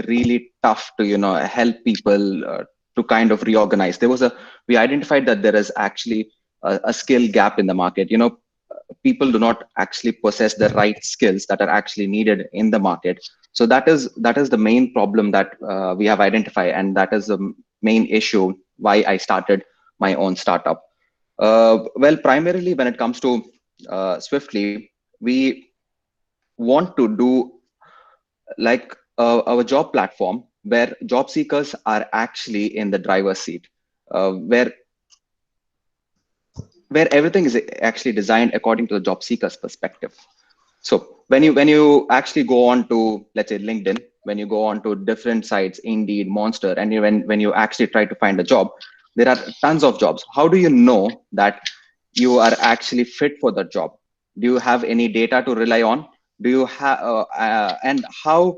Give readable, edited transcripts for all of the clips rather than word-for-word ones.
really tough to, help people to kind of reorganize. We identified that there is actually a skill gap in the market. People do not actually possess the right skills that are actually needed in the market. So that is the main problem that we have identified, and that is the main issue why I started my own startup. Well, primarily when it comes to Swiftly, we want to do like our job platform where job seekers are actually in the driver's seat, where everything is actually designed according to the job seeker's perspective. So when you actually go on to, let's say, LinkedIn, when you go on to different sites, Indeed, Monster, and when you actually try to find a job, there are tons of jobs. How do you know that you are actually fit for the job? Do you have any data to rely on? Do you have and how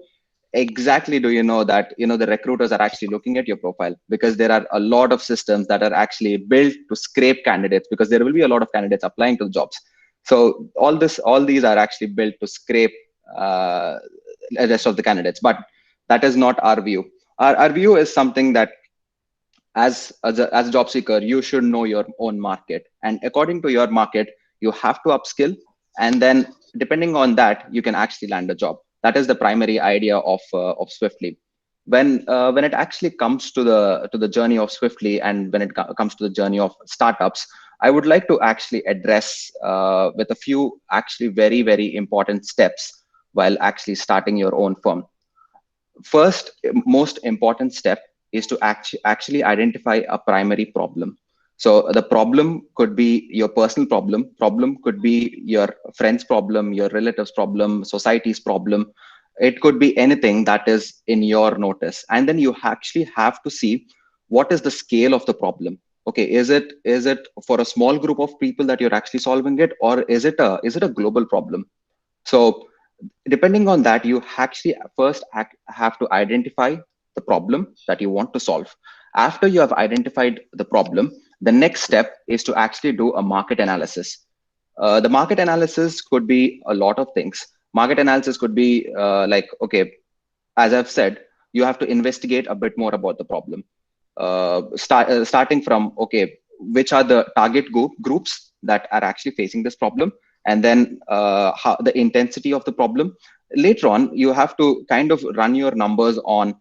exactly do you know that the recruiters are actually looking at your profile? Because there are a lot of systems that are actually built to scrape candidates, because there will be a lot of candidates applying to the jobs. So all these are actually built to scrape uh, the rest of the candidates. But that is not our view. Our view is something that as a job seeker, you should know your own market, and according to your market, you have to upskill, and then depending on that, you can actually land a job. That is the primary idea of Swiftly. When it actually comes to the journey of Swiftly, and when it comes to the journey of startups, I would like to actually address with a few actually very, very important steps while actually starting your own firm. First, most important step is to actually identify a primary problem. So the problem could be your personal problem could be your friend's problem, your relative's problem, society's problem. It could be anything that is in your notice, and then you actually have to see what is the scale of the problem. Okay, is it for a small group of people that you're actually solving it, or is it a global problem? So depending on that, you actually first have to identify the problem that you want to solve. After you have identified the problem, the next step is to actually do a market analysis. The market analysis could be a lot of things. Market analysis could be okay, as I've said, you have to investigate a bit more about the problem. Starting from, okay, which are the target groups that are actually facing this problem, and then how the intensity of the problem. Later on, you have to kind of run your numbers on,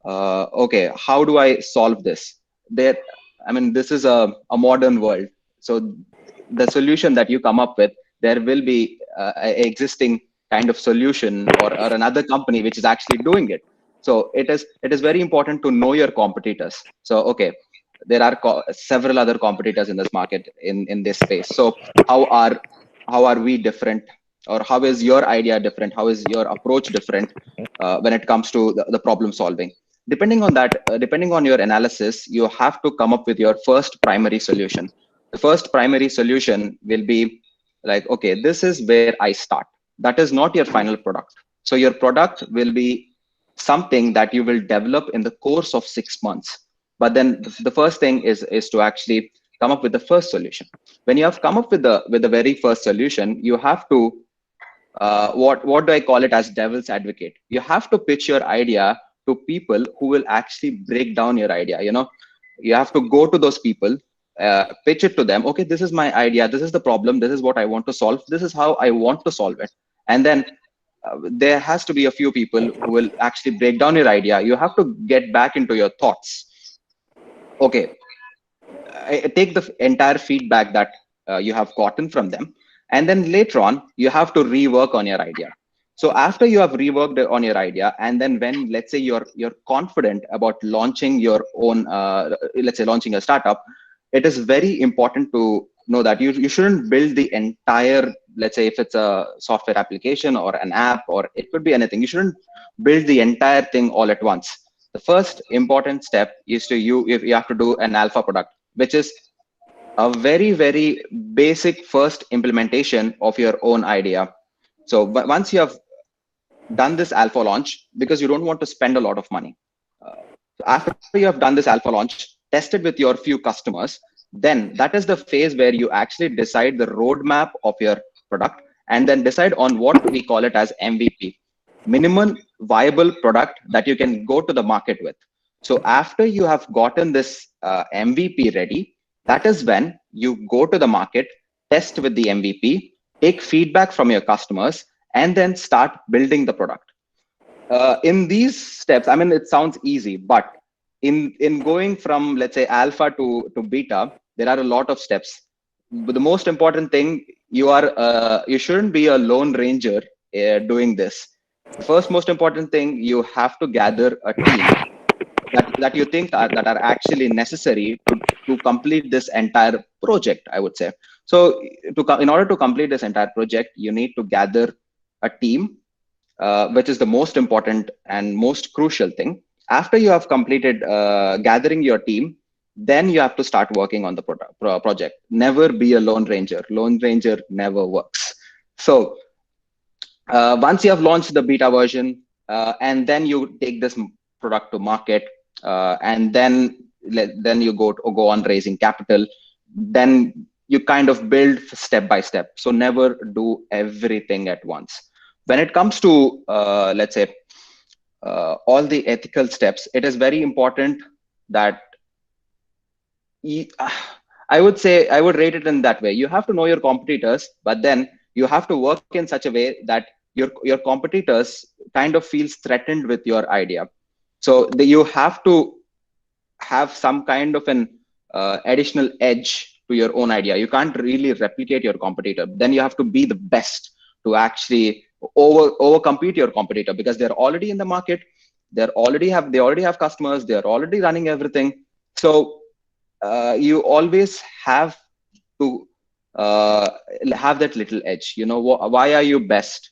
okay, how do I solve this? There, I mean, this is a modern world, so the solution that you come up with, there will be a existing kind of solution, or another company which is actually doing it. So it is very important to know your competitors. So okay, there are several other competitors in this market, in this space. So how are how are we different, or how is your idea different, how is your approach different when it comes to the problem solving? Depending on that, depending on your analysis, you have to come up with your first primary solution. The first primary solution will be like, okay, this is where I start. That is not your final product. So your product will be something that you will develop in the course of 6 months. But then the first thing is to actually come up with the first solution. When you have come up with the very first solution, you have to what do I call it, as devil's advocate. You have to pitch your idea to people who will actually break down your idea. You have to go to those people, pitch it to them. Okay, this is my idea, this is the problem, this is what I want to solve, this is how I want to solve it. And then there has to be a few people who will actually break down your idea. You have to get back into your thoughts. Okay, I take the entire feedback that you have gotten from them, and then later on you have to rework on your idea. So after you have reworked on your idea, and then when, let's say, you're confident about launching your own, let's say, launching a startup, it is very important to know that you shouldn't build the entire, let's say, if it's a software application or an app, or it could be anything, you shouldn't build the entire thing all at once. The first important step is if you have to do an alpha product, which is a very, very basic first implementation of your own idea. So once you have done this alpha launch, because you don't want to spend a lot of money, so after you have done this alpha launch, tested with your few customers, then that is the phase where you actually decide the roadmap of your product, and then decide on what we call it as MVP, minimum viable product that you can go to the market with. So after you have gotten this MVP ready, that is when you go to the market, test with the MVP, take feedback from your customers, and then start building the product. In these steps, I mean, it sounds easy, but in going from, let's say, alpha to beta, there are a lot of steps. But the most important thing, you shouldn't be a lone ranger doing this. The first most important thing, you have to gather a team that you think that are actually necessary to complete this entire project, I would say. So in order to complete this entire project, you need to gather a team, which is the most important and most crucial thing. After you have completed gathering your team, then you have to start working on the project. Never be a lone ranger. Lone ranger never works. So once you have launched the beta version, and then you take this product to market, and then you go on raising capital, then you kind of build step by step. So never do everything at once. When it comes to, let's say, all the ethical steps, it is very important that I would say, I would rate it in that way. You have to know your competitors, but then you have to work in such a way that your competitors kind of feels threatened with your idea. So you have to have some kind of an additional edge to your own idea. You can't really replicate your competitor. Then you have to be the best to actually over compete your competitor, because they're already in the market. They already have customers. They're already running everything. So you always have to have that little edge. You know, why are you best?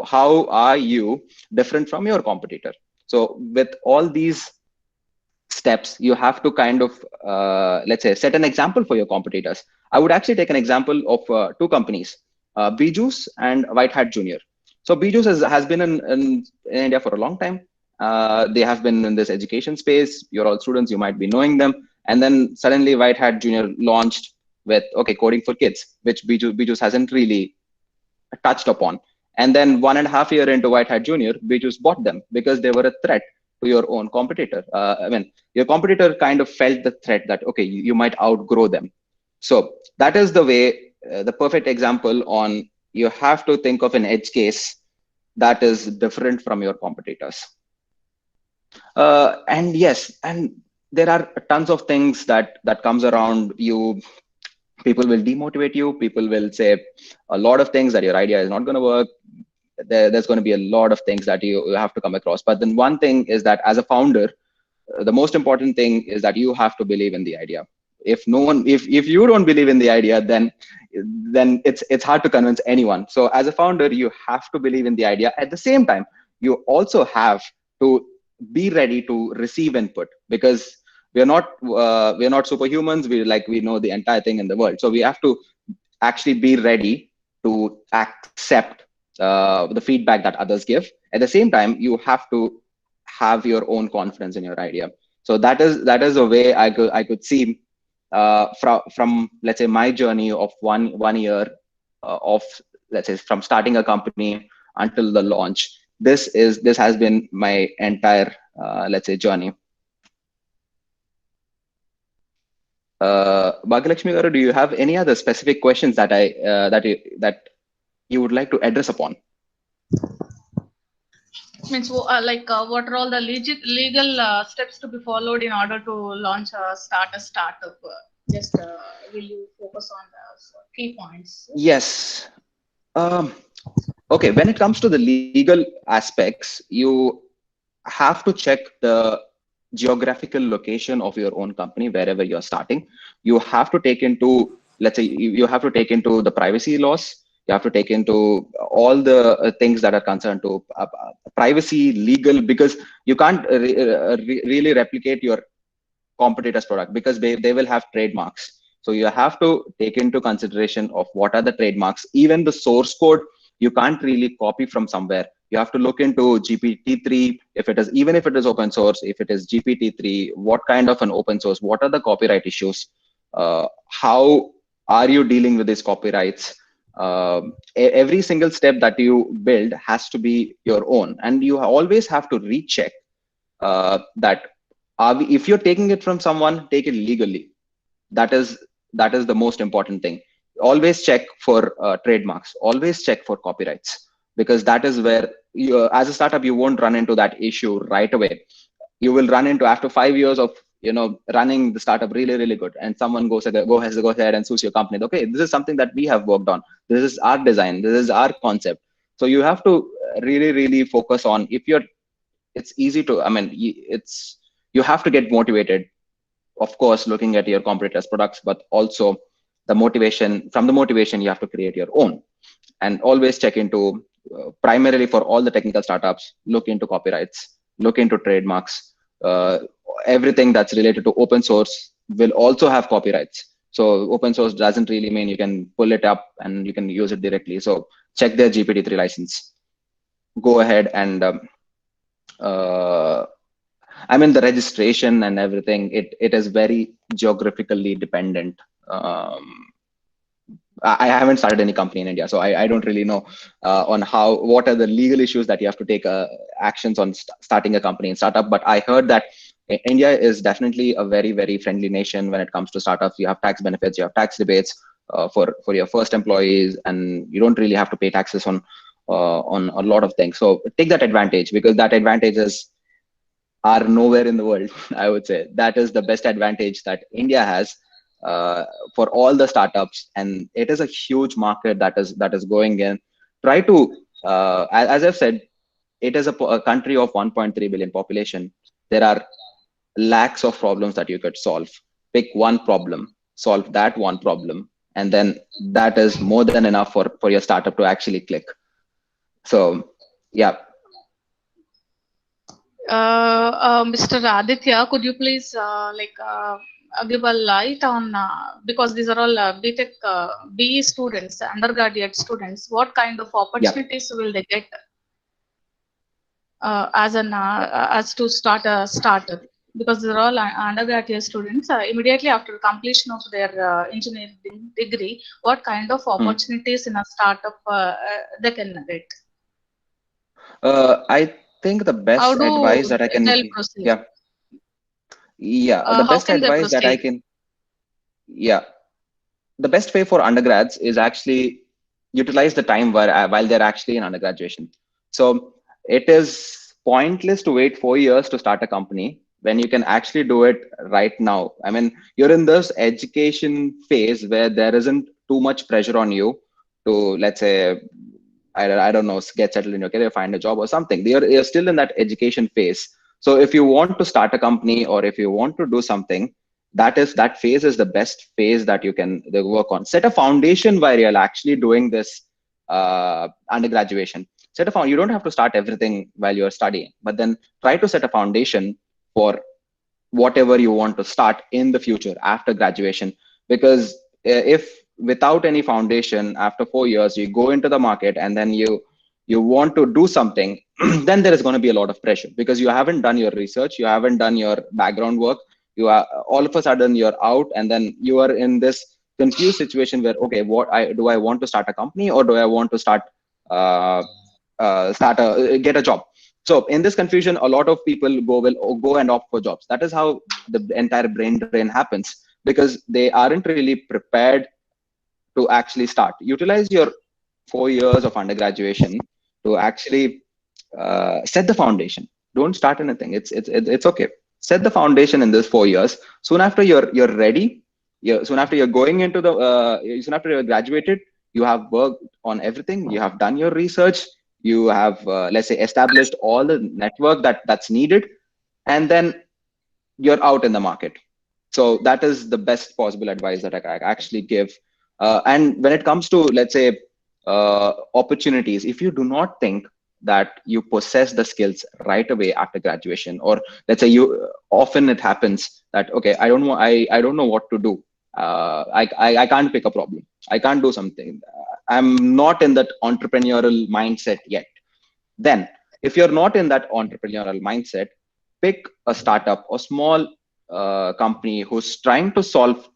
How are you different from your competitor? So with all these steps, you have to kind of, let's say, set an example for your competitors. I would actually take an example of two companies, Bijus and White Hat Junior. So Bijus has been in India for a long time. They have been in this education space. You're all students, you might be knowing them. And then suddenly White Hat Junior launched with, okay, coding for kids, which Bijus hasn't really touched upon. And then 1.5 years into White Hat Junior, Bijus bought them because they were a threat to your own competitor. I mean, your competitor kind of felt the threat that, okay, you might outgrow them. So that is the way, the perfect example on, you have to think of an edge case that is different from your competitors. And yes, and there are tons of things that comes around you. People will demotivate you. People will say a lot of things that your idea is not going to work. There's going to be a lot of things that you have to come across. But then one thing is that as a founder, the most important thing is that you have to believe in the idea. If you don't believe in the idea, then it's hard to convince anyone. So as a founder, you have to believe in the idea. At the same time, you also have to be ready to receive input, because we're not superhumans. We know the entire thing in the world. So we have to actually be ready to accept the feedback that others give. At the same time, you have to have your own confidence in your idea. So that is a way I could see from let's say my journey of one year of, let's say, from starting a company until the launch. This has been my entire let's say journey. Bhagyalakshmi Garu, do you have any other specific questions that you would like to address upon? Means what are all the legal steps to be followed in order to launch a startup? Just will you focus on the key points? Yes. Okay, when it comes to the legal aspects, you have to check the geographical location of your own company wherever you're starting. You have to take into, let's say, you have to take into the privacy laws. You have to take into all the things that are concerned to privacy, legal, because you can't really replicate your competitor's product, because they will have trademarks. So you have to take into consideration of what are the trademarks. Even the source code, you can't really copy from somewhere. You have to look into GPT-3, even if it is open source, if it is GPT-3, what kind of an open source, what are the copyright issues? How are you dealing with these copyrights? Every single step that you build has to be your own, and you always have to recheck that if you're taking it from someone, take it legally. That is the most important thing. Always check for trademarks, always check for copyrights, because that is where you, as a startup, you won't run into that issue right away. You will run into after 5 years of running the startup really good, and someone go ahead and sues your company. Okay, this is something that we have worked on, this is our design, this is our concept. So you have to really focus on, if you're it's easy to, I mean, it's you have to get motivated, of course, looking at your competitors products, but also the motivation you have to create your own. And always check into, primarily for all the technical startups, look into copyrights, look into trademarks. uh, Everything that's related to open source will also have copyrights. So open source doesn't really mean you can pull it up and you can use it directly. So check their GPT-3 license, go ahead and uh, I mean, the registration and everything, it is very geographically dependent. I haven't started any company in India, so I don't really know on what are the legal issues that you have to take actions on starting a company and startup. But I heard that India is definitely a very friendly nation when it comes to startups. You have tax benefits, you have tax rebates for your first employees, and you don't really have to pay taxes on a lot of things. So take that advantage, because that advantage are nowhere in the world. I would say that is the best advantage that India has for all the startups, and it is a huge market that is going in. Try to, as I've said, it is a country of 1.3 billion population. There are lakhs of problems that you could solve. Pick one problem, solve that one problem, and then that is more than enough for your startup to actually click. So, yeah. Mr. Aditya, could you please give a light on, because these are all BTech BE students, undergraduate students, what kind of opportunities will they get as to start a startup? Because they're all undergraduate students, immediately after completion of their engineering degree, what kind of opportunities in a startup they can get? I think the How best advice do that I can, they'll proceed? the How best can they advice that I proceed? can, yeah, the best way for undergrads is actually utilize the time while they're actually in undergraduation. So it is pointless to wait 4 years to start a company when you can actually do it right now. I mean, you're in this education phase where there isn't too much pressure on you to, let's say, I don't know, get settled in your career, find a job or something. You're still in that education phase. So if you want to start a company, or if you want to do something, that phase is the best phase that you can work on. Set a foundation while you're actually doing this undergraduation. You don't have to start everything while you're studying, but then try to set a foundation for whatever you want to start in the future after graduation. Because if without any foundation, after 4 years you go into the market and then you want to do something, then there is going to be a lot of pressure, because you haven't done your research, you haven't done your background work. You are all of a sudden you're out, and then you are in this confused situation where, okay, I want to start a company, or do I want to uh, get a job? So in this confusion, a lot of people will go and opt for jobs. That is how the entire brain drain happens, because they aren't really prepared to actually start. Utilize your 4 years of undergraduation to actually set the foundation. Don't start anything. It's okay. Set the foundation in this 4 years. Soon after you're ready. Soon after you're going into soon after you're graduated, you have worked on everything. You have done your research. You have, let's say, established all the network that's needed, and then you're out in the market. So that is the best possible advice that I actually give. And when it comes to, let's say, opportunities, if you do not think that you possess the skills right away after graduation, or let's say you, often it happens that, okay, I don't know what to do. I can't pick a problem. I can't do something. I'm not in that entrepreneurial mindset yet. Then, if you're not in that entrepreneurial mindset, pick a startup or small company who's trying to solve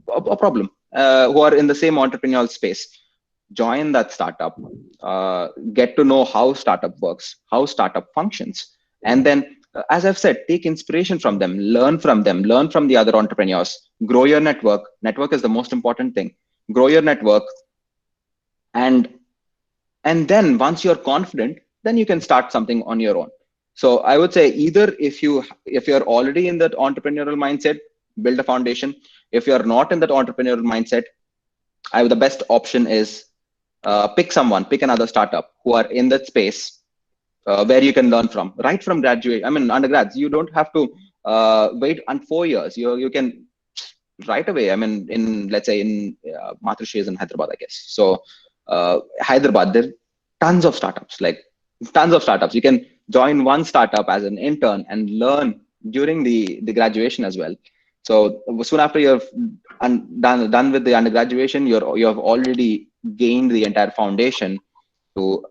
a problem, who are in the same entrepreneurial space. join that startup, get to know how startup works, how startup functions, and then, as I've said, take inspiration from them, learn from the other entrepreneurs, grow your network. Network is the most important thing. Grow your network, and then once you're confident, then you can start something on your own. So I would say, either if you're already in that entrepreneurial mindset, build a foundation. If you're not in that entrepreneurial mindset, the best option is pick another startup who are in that space, where you can learn from right from graduate. I mean, undergrads, you don't have to wait on 4 years. You can right away. I mean, in, let's say, in Matrushi is in Hyderabad, I guess. So Hyderabad, there are tons of startups, like tons of startups. You can join one startup as an intern and learn during the graduation as well. So soon after you've done with the undergraduation, you have already gained the entire foundation to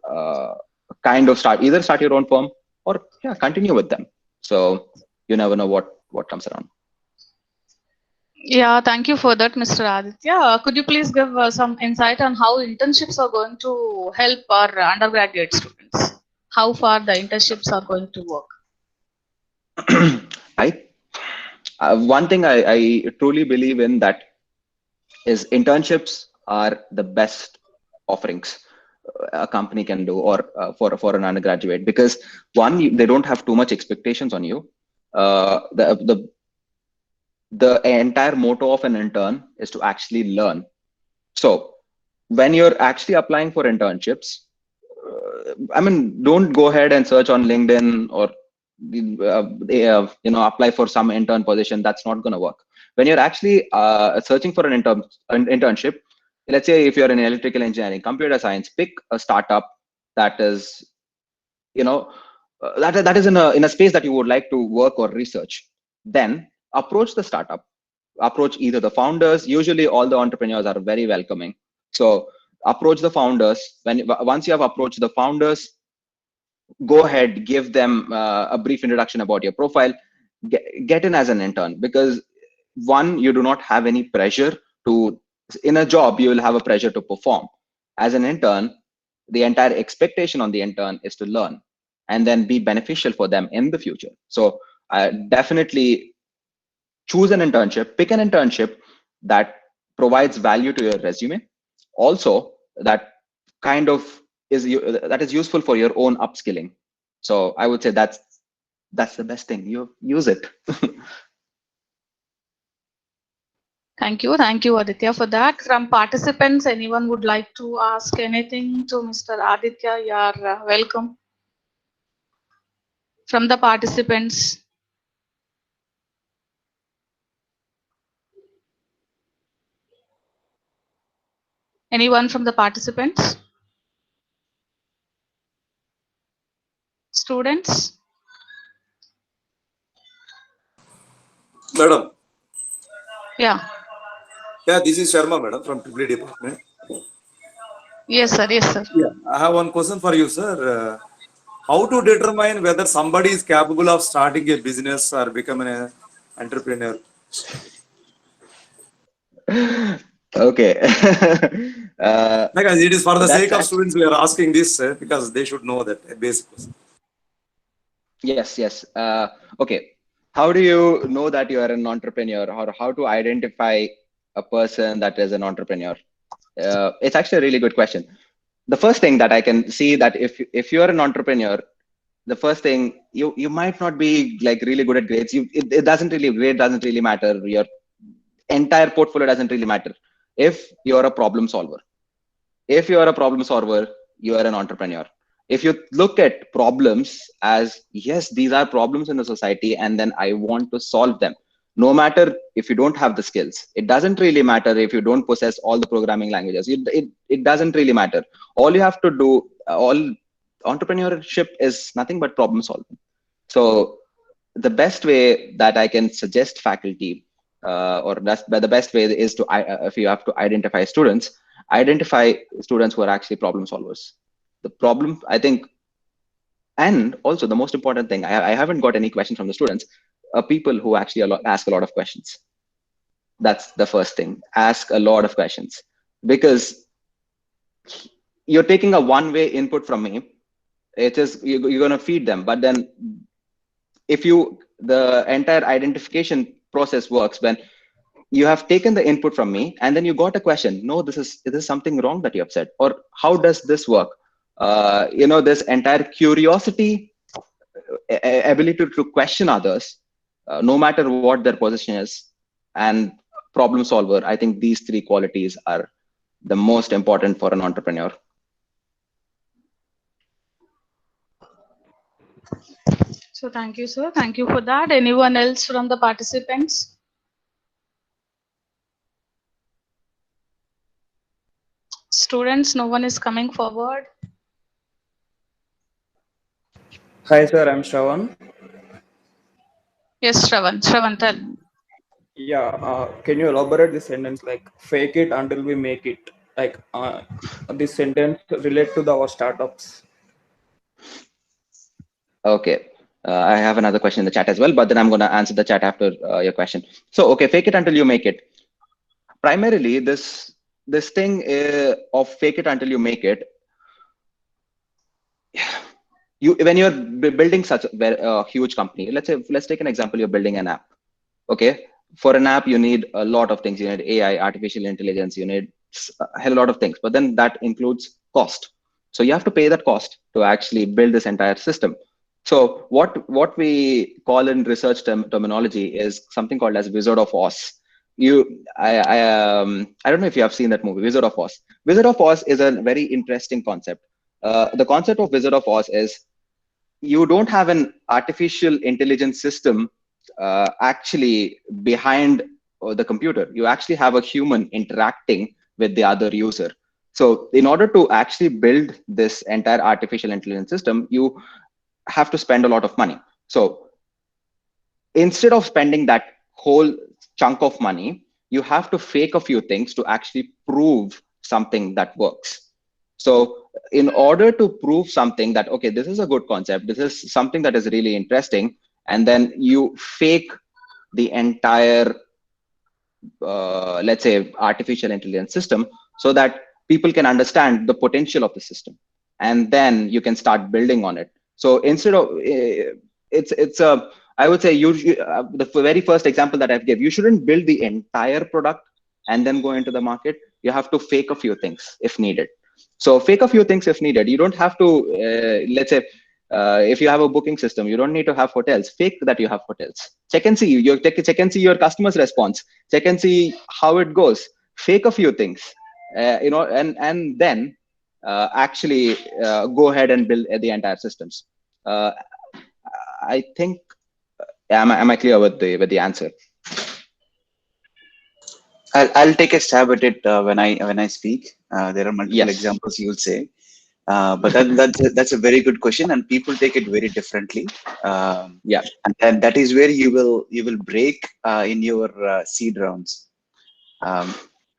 kind of start your own firm, or continue with them. So you never know what comes around. Yeah, thank you for that, Mr. Aditya. Could you please give some insight on how internships are going to help our undergraduate students? How far the internships are going to work? One thing I truly believe in that is internships are the best offerings a company can do, or for an undergraduate, because one, they don't have too much expectations on you. The entire motto of an intern is to actually learn. So when you're actually applying for internships, I mean, don't go ahead and search on LinkedIn, or apply for some intern position. That's not going to work. When you're actually searching for an internship, let's say if you're in electrical engineering, computer science, pick a startup that is, that is in a space that you would like to work or research. Then approach the startup, approach either the founders. Usually all the entrepreneurs are very welcoming. So approach the founders. Once you have approached the founders, go ahead, give them a brief introduction about your profile, get in as an intern, because one, you do not have any pressure to, in a job you will have a pressure to perform. As an intern, the entire expectation on the intern is to learn and then be beneficial for them in the future. So definitely choose an internship, pick an internship that provides value to your resume, also that kind of is useful for your own upskilling. So I would say that's the best thing. You use it. Thank you, Aditya, for that. From participants, anyone would like to ask anything to Mr. Aditya? You are welcome. From the participants. Anyone from the participants? Students? Madam. Yeah. Yeah, this is Sharma, madam, from Triple Department. Yes, sir. Yes, sir. Yeah, I have one question for you, sir. How to determine whether somebody is capable of starting a business or becoming an entrepreneur? Okay. Because it is for the sake of actually, students we are asking this, because they should know that basic question. Yes. Okay. How do you know that you are an entrepreneur, or how to identify a person that is an entrepreneur? It's actually a really good question. The first thing that I can see, that if you are an entrepreneur, the first thing, you might not be like really good at grades. It doesn't really, grade doesn't really matter. Your entire portfolio doesn't really matter. If you're a problem solver, you are an entrepreneur. If you look at problems as, yes, these are problems in the society, and then I want to solve them, no matter if you don't have the skills. It doesn't really matter if you don't possess all the programming languages. It doesn't really matter. All you have to do, all entrepreneurship is nothing but problem solving. So the best way that I can suggest faculty, or that's the best way, is to, if you have to identify students who are actually problem solvers. The problem, I think, and also the most important thing, I haven't got any questions from the students, people who actually ask a lot of questions. That's the first thing. Ask a lot of questions, because you're taking a one-way input from me. It is you're going to feed them, but then if you the entire identification process works when you have taken the input from me and then you got a question. No, this is something wrong that you have said, or how does this work? This entire curiosity, ability to question others, no matter what their position is, and problem solver. I think these three qualities are the most important for an entrepreneur. So thank you, sir. Thank you for that. Anyone else from the participants? Students, no one is coming forward. Hi, sir. I'm Shravan. Yes, Shravan, tell. Yeah. Can you elaborate this sentence like "fake it until we make it"? Like this sentence relate to our startups. Okay. I have another question in the chat as well, but then I'm going to answer the chat after your question. So, okay, fake it until you make it. Primarily, this thing of fake it until you make it. When you're building such a huge company, let's take an example. You're building an app. Okay, for an app, you need a lot of things. You need AI, artificial intelligence. You need a hell lot of things. But then that includes cost. So you have to pay that cost to actually build this entire system. So what we call in research terminology is something called as Wizard of Oz. I don't know if you have seen that movie, Wizard of Oz. Wizard of Oz is a very interesting concept. The concept of Wizard of Oz is you don't have an artificial intelligence system actually behind the computer. You actually have a human interacting with the other user. So in order to actually build this entire artificial intelligence system, you have to spend a lot of money. So instead of spending that whole chunk of money, you have to fake a few things to actually prove something that works. So in order to prove something that, okay, this is a good concept, this is something that is really interesting, and then you fake the entire, let's say, artificial intelligence system so that people can understand the potential of the system. And then you can start building on it. So instead of, I would say the very first example that I've given, you shouldn't build the entire product and then go into the market. You have to fake a few things if needed. So fake a few things if needed. You don't have to, let's say, if you have a booking system, you don't need to have hotels. Fake that you have hotels. Check and see. Check and see your customers' response. Check and see how it goes. Fake a few things, and then actually go ahead and build the entire systems. I think. Am I clear with the answer? I'll take a stab at it when I speak. There are multiple examples you will say, but that's a very good question, and people take it very differently. And that is where you will break in your seed rounds.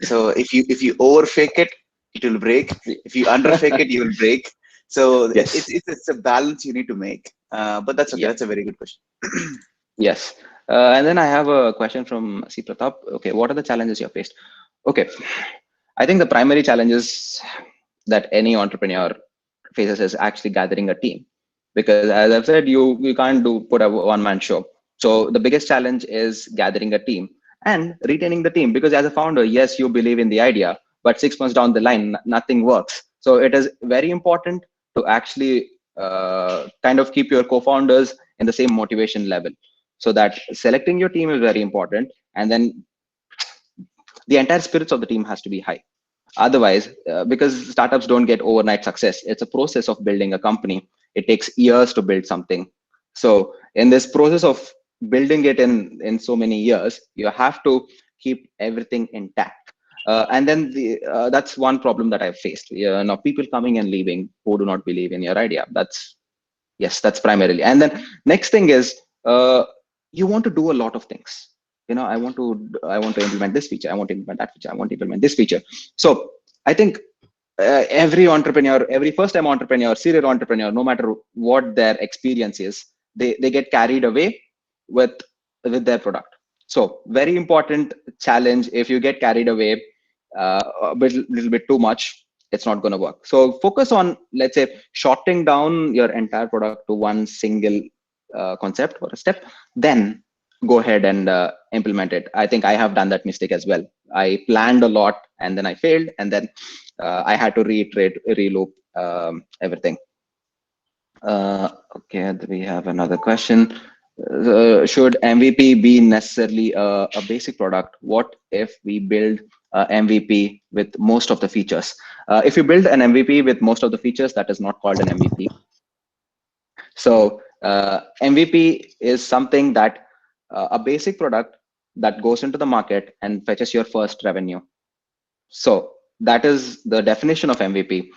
So if you overfake it, it will break. If you underfake it, you will break. So it's a balance you need to make. But that's okay. That's a very good question. Yes. And then I have a question from C. Pratap. Okay, what are the challenges you have faced? Okay, I think the primary challenges that any entrepreneur faces is actually gathering a team, because as I've said, you can't put a one-man show. So the biggest challenge is gathering a team and retaining the team, because as a founder, yes, you believe in the idea, but 6 months down the line, nothing works. So it is very important to actually kind of keep your co-founders in the same motivation level. So that selecting your team is very important, and then the entire spirits of the team has to be high. Otherwise, because startups don't get overnight success, it's a process of building a company. It takes years to build something. So in this process of building it in so many years, you have to keep everything intact. And then that's one problem that I've faced. Now people coming and leaving who do not believe in your idea. That's primarily. And then next thing is, you want to do a lot of things. I want to implement this feature. I want to implement that feature. I want to implement this feature. So I think every entrepreneur, every first-time entrepreneur, serial entrepreneur, no matter what their experience is, they get carried away with their product. So very important challenge. If you get carried away a little bit too much, it's not going to work. So focus on, let's say, shorting down your entire product to one single concept or a step, then go ahead and implement it. I think I have done that mistake as well. I planned a lot and then I failed, and then I had to reiterate, reloop everything. Okay, we have another question. Should MVP be necessarily a basic product? What if we build MVP with most of the features? If you build an MVP with most of the features, that is not called an MVP. So MVP is something that a basic product that goes into the market and fetches your first revenue. So that is the definition of MVP.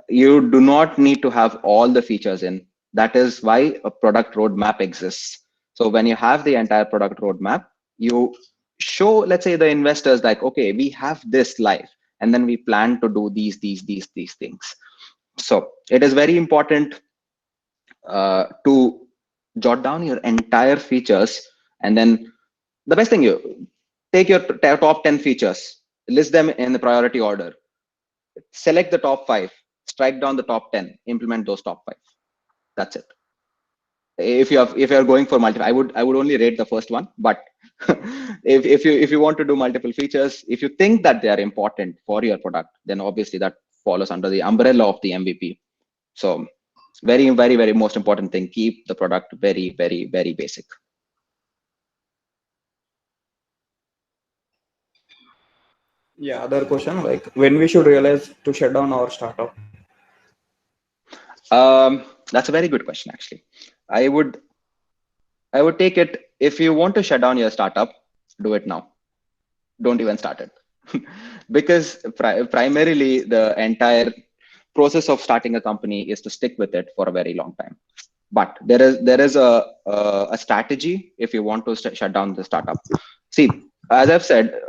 You do not need to have all the features in. That is why a product roadmap exists. So when you have the entire product roadmap, you show, let's say, the investors like, okay, we have this live, and then we plan to do these things. So it is very important to jot down your entire features, and then the best thing, you take your top 10 features, list them in the priority order, select the top 5, strike down the top 10, implement those top 5. That's it. If you're going for multiple, I would only rate the first one, but if you want to do multiple features, if you think that they are important for your product, then obviously that follows under the umbrella of the MVP. So very, very, very most important thing, keep the product very, very, very basic. Yeah, other question, like when we should realize to shut down our startup? That's a very good question, actually. I would take it, if you want to shut down your startup, do it now. Don't even start it. Because primarily the entire process of starting a company is to stick with it for a very long time. But there is a strategy if you want to shut down the startup. See, as I've said,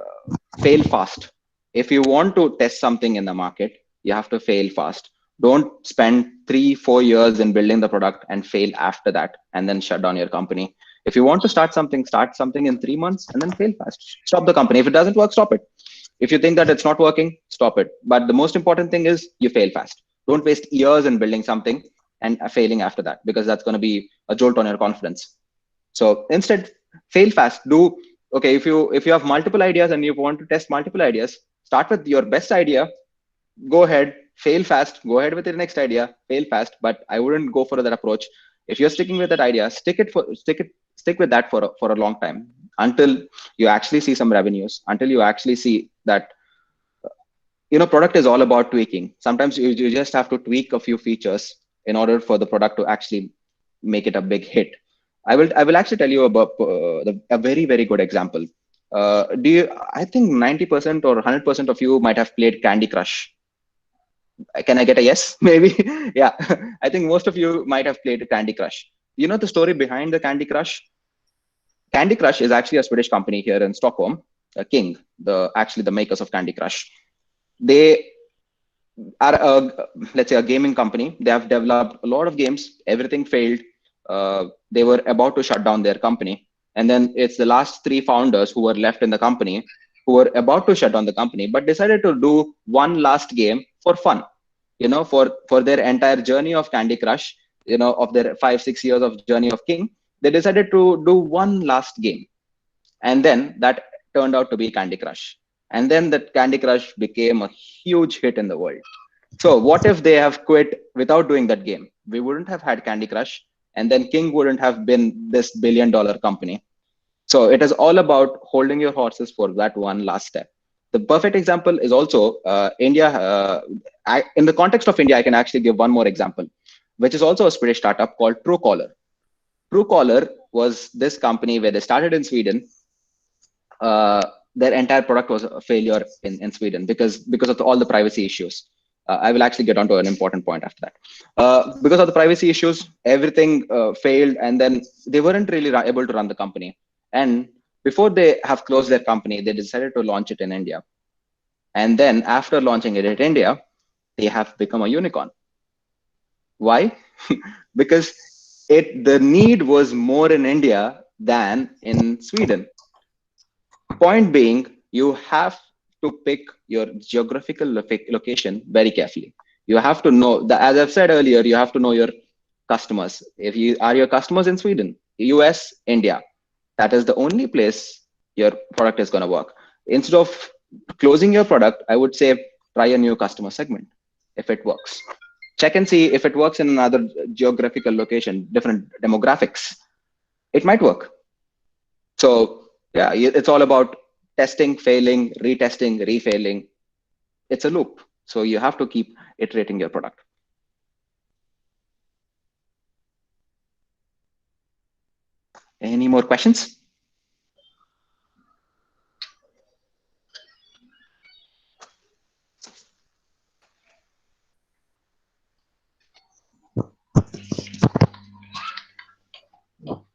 fail fast. If you want to test something in the market, you have to fail fast. Don't spend 3-4 years in building the product and fail after that and then shut down your company. If you want to start something in 3 months and then fail fast. Stop the company. If it doesn't work, stop it. If you think that it's not working, stop it. But the most important thing is you fail fast. Don't waste years in building something and failing after that, because that's going to be a jolt on your confidence. So instead, fail fast. Okay, if you have multiple ideas and you want to test multiple ideas, start with your best idea, go ahead, fail fast, go ahead with the next idea, fail fast. But I wouldn't go for that approach. If you're sticking with that idea, stick with that for a long time, until you actually see some revenues, until you actually see that product is all about tweaking. Sometimes you just have to tweak a few features in order for the product to actually make it a big hit. I will actually tell you about a very, very good example. I think 90% or 100% of you might have played Candy Crush. Can I get a yes? Maybe. Yeah. I think most of you might have played Candy Crush. You know the story behind the Candy Crush? Candy Crush is actually a Swedish company here in Stockholm, King, the makers of Candy Crush. They are let's say a gaming company. They have developed a lot of games. Everything failed. They were about to shut down their company. And then it's the last 3 founders who were left in the company who were about to shut down the company, but decided to do one last game for fun, for their entire journey of Candy Crush, of their 5-6 years of journey of King. They decided to do one last game. And then that turned out to be Candy Crush. And then that Candy Crush became a huge hit in the world. So what if they have quit without doing that game? We wouldn't have had Candy Crush, and then King wouldn't have been this billion-dollar company. So it is all about holding your horses for that one last step. The perfect example is also India. In the context of India, I can actually give one more example, which is also a Swedish startup called Truecaller. Truecaller was this company where they started in Sweden. Their entire product was a failure in Sweden because of all the privacy issues. I will actually get onto an important point after that. Because of the privacy issues, everything failed, and then they weren't really able to run the company. And before they have closed their company, they decided to launch it in India. And then after launching it in India, they have become a unicorn. Why? Because the need was more in India than in Sweden. Point being, you have to pick your geographical location very carefully. You have to know that, as I've said earlier, you have to know your customers. If you are your customers in Sweden, US, India, that is the only place your product is going to work. Instead of closing your product, I would say try a new customer segment if it works. Check and see if it works in another geographical location, different demographics. It might work. So yeah, it's all about testing, failing, retesting, refailing. It's a loop. So you have to keep iterating your product. Any more questions?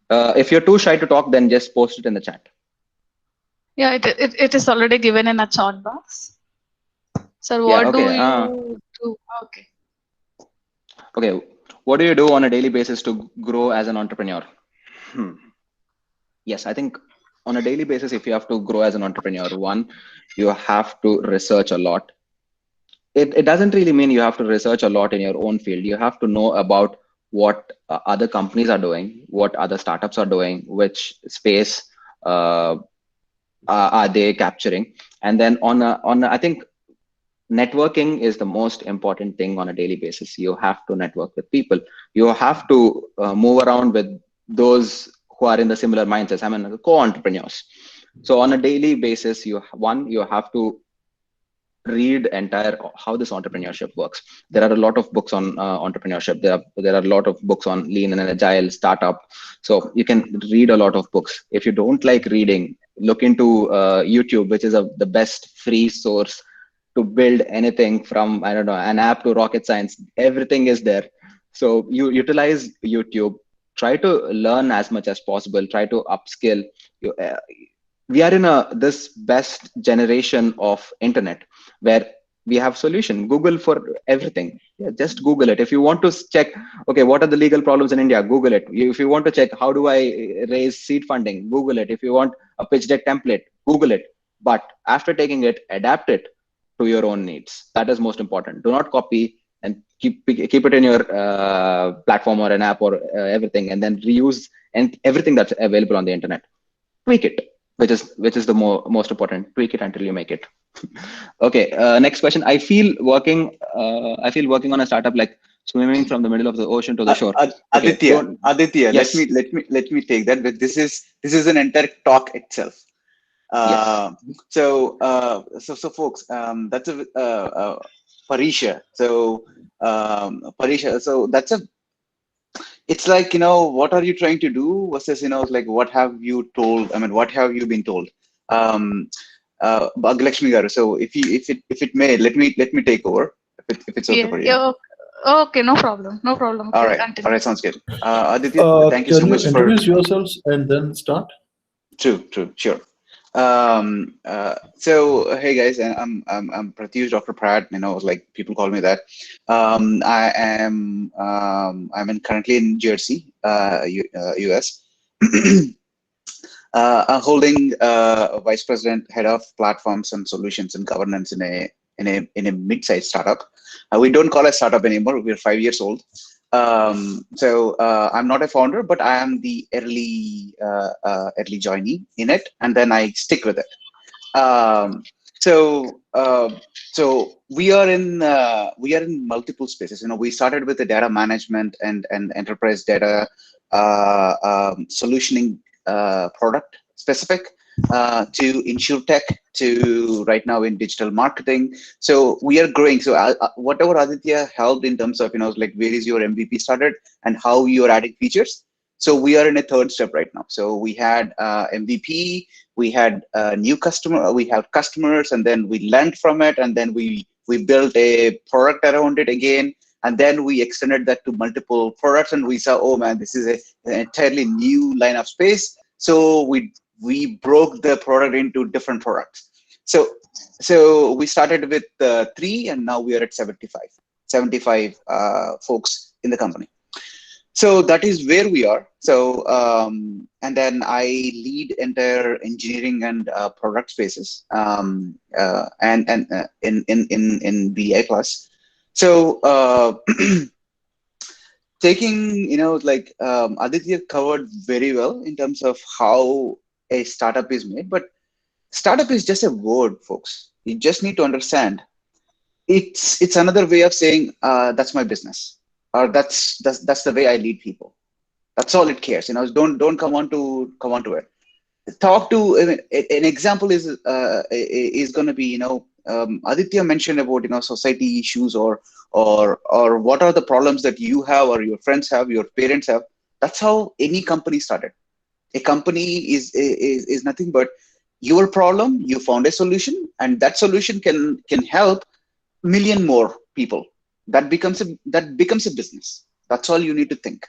If you're too shy to talk, then just post it in the chat. Yeah, it is already given in a chat box. Sir, what do you do? Okay. Okay, what do you do on a daily basis to grow as an entrepreneur? Yes, I think on a daily basis, if you have to grow as an entrepreneur, one, you have to research a lot. It doesn't really mean you have to research a lot in your own field. You have to know about what other companies are doing, what other startups are doing, which space are they capturing, and then I think networking is the most important thing on a daily basis. You have to network with people. You have to move around with those who are in the similar mindsets. I mean, co-entrepreneurs. So on a daily basis, you have to read entire how this entrepreneurship works. There are a lot of books on entrepreneurship. There are a lot of books on lean and agile startup. So you can read a lot of books. If you don't like reading, look into YouTube, which is the best free source to build anything from, I don't know, an app to rocket science. Everything is there. So you utilize YouTube, try to learn as much as possible, try to upskill. We are in this best generation of internet where we have solution. Google for everything. Yeah, just Google it. If you want to check, okay, what are the legal problems in India? Google it. If you want to check, how do I raise seed funding? Google it. If you want a pitch deck template, Google it. But after taking it, adapt it to your own needs. That is most important. Do not copy and keep it in your platform or an app or everything, and then reuse and everything that's available on the internet. Tweak it, which is the most important. Tweak it until you make it. Okay, next question. I feel working on a startup like swimming from the middle of the ocean to the shore. Aditya, yes. let me take that. But this is an entire talk itself. Yes. So folks, that's a Parisha. So Parisha. So that's it's like, what are you trying to do versus, like, what have you told? I mean, what have you been told? Bhaglakshmi garu. So if it may, let me take over if it's okay for you. Yeah, okay, no problem. Okay, all right, sounds good. Aditya, thank you so much for introduce yourselves and then start. True, sure. So hey guys, I'm Pratyush Dr. Pratt. Like people call me that. I'm currently in Jersey, US. I'm holding vice president, head of platforms and solutions and governance in a mid-sized startup. We don't call it startup anymore. We're 5 years old. So I'm not a founder, but I am the early joinee in it, and then I stick with it. So we are in multiple spaces. We started with the data management and enterprise data solutioning product specific to InsurTech, to right now in digital marketing. So we are growing. So whatever Aditya helped in terms of, like where is your MVP started and how you are adding features. So we are in a third step right now. So we had MVP, we had new customer, we have customers, and then we learned from it, and then we built a product around it again, and then we extended that to multiple products, and we saw, oh man, this is an entirely new line of space. So we broke the product into different products. So we started with 3, and now we are at 75 folks in the company. So that is where we are. So and then I lead entire engineering and product spaces, and in BI Plus. So taking, like Aditya covered very well in terms of how a startup is made, but startup is just a word, folks. You just need to understand it's another way of saying that's my business, or that's the way I lead people. That's all it cares. Don't come on to it. Talk to, I mean, an example is going to be, Aditya mentioned about, society issues, or what are the problems that you have, or your friends have, your parents have. That's how any company started. A company is nothing but your problem. You found a solution, and that solution can help million more people. That becomes a business. That's all you need to think.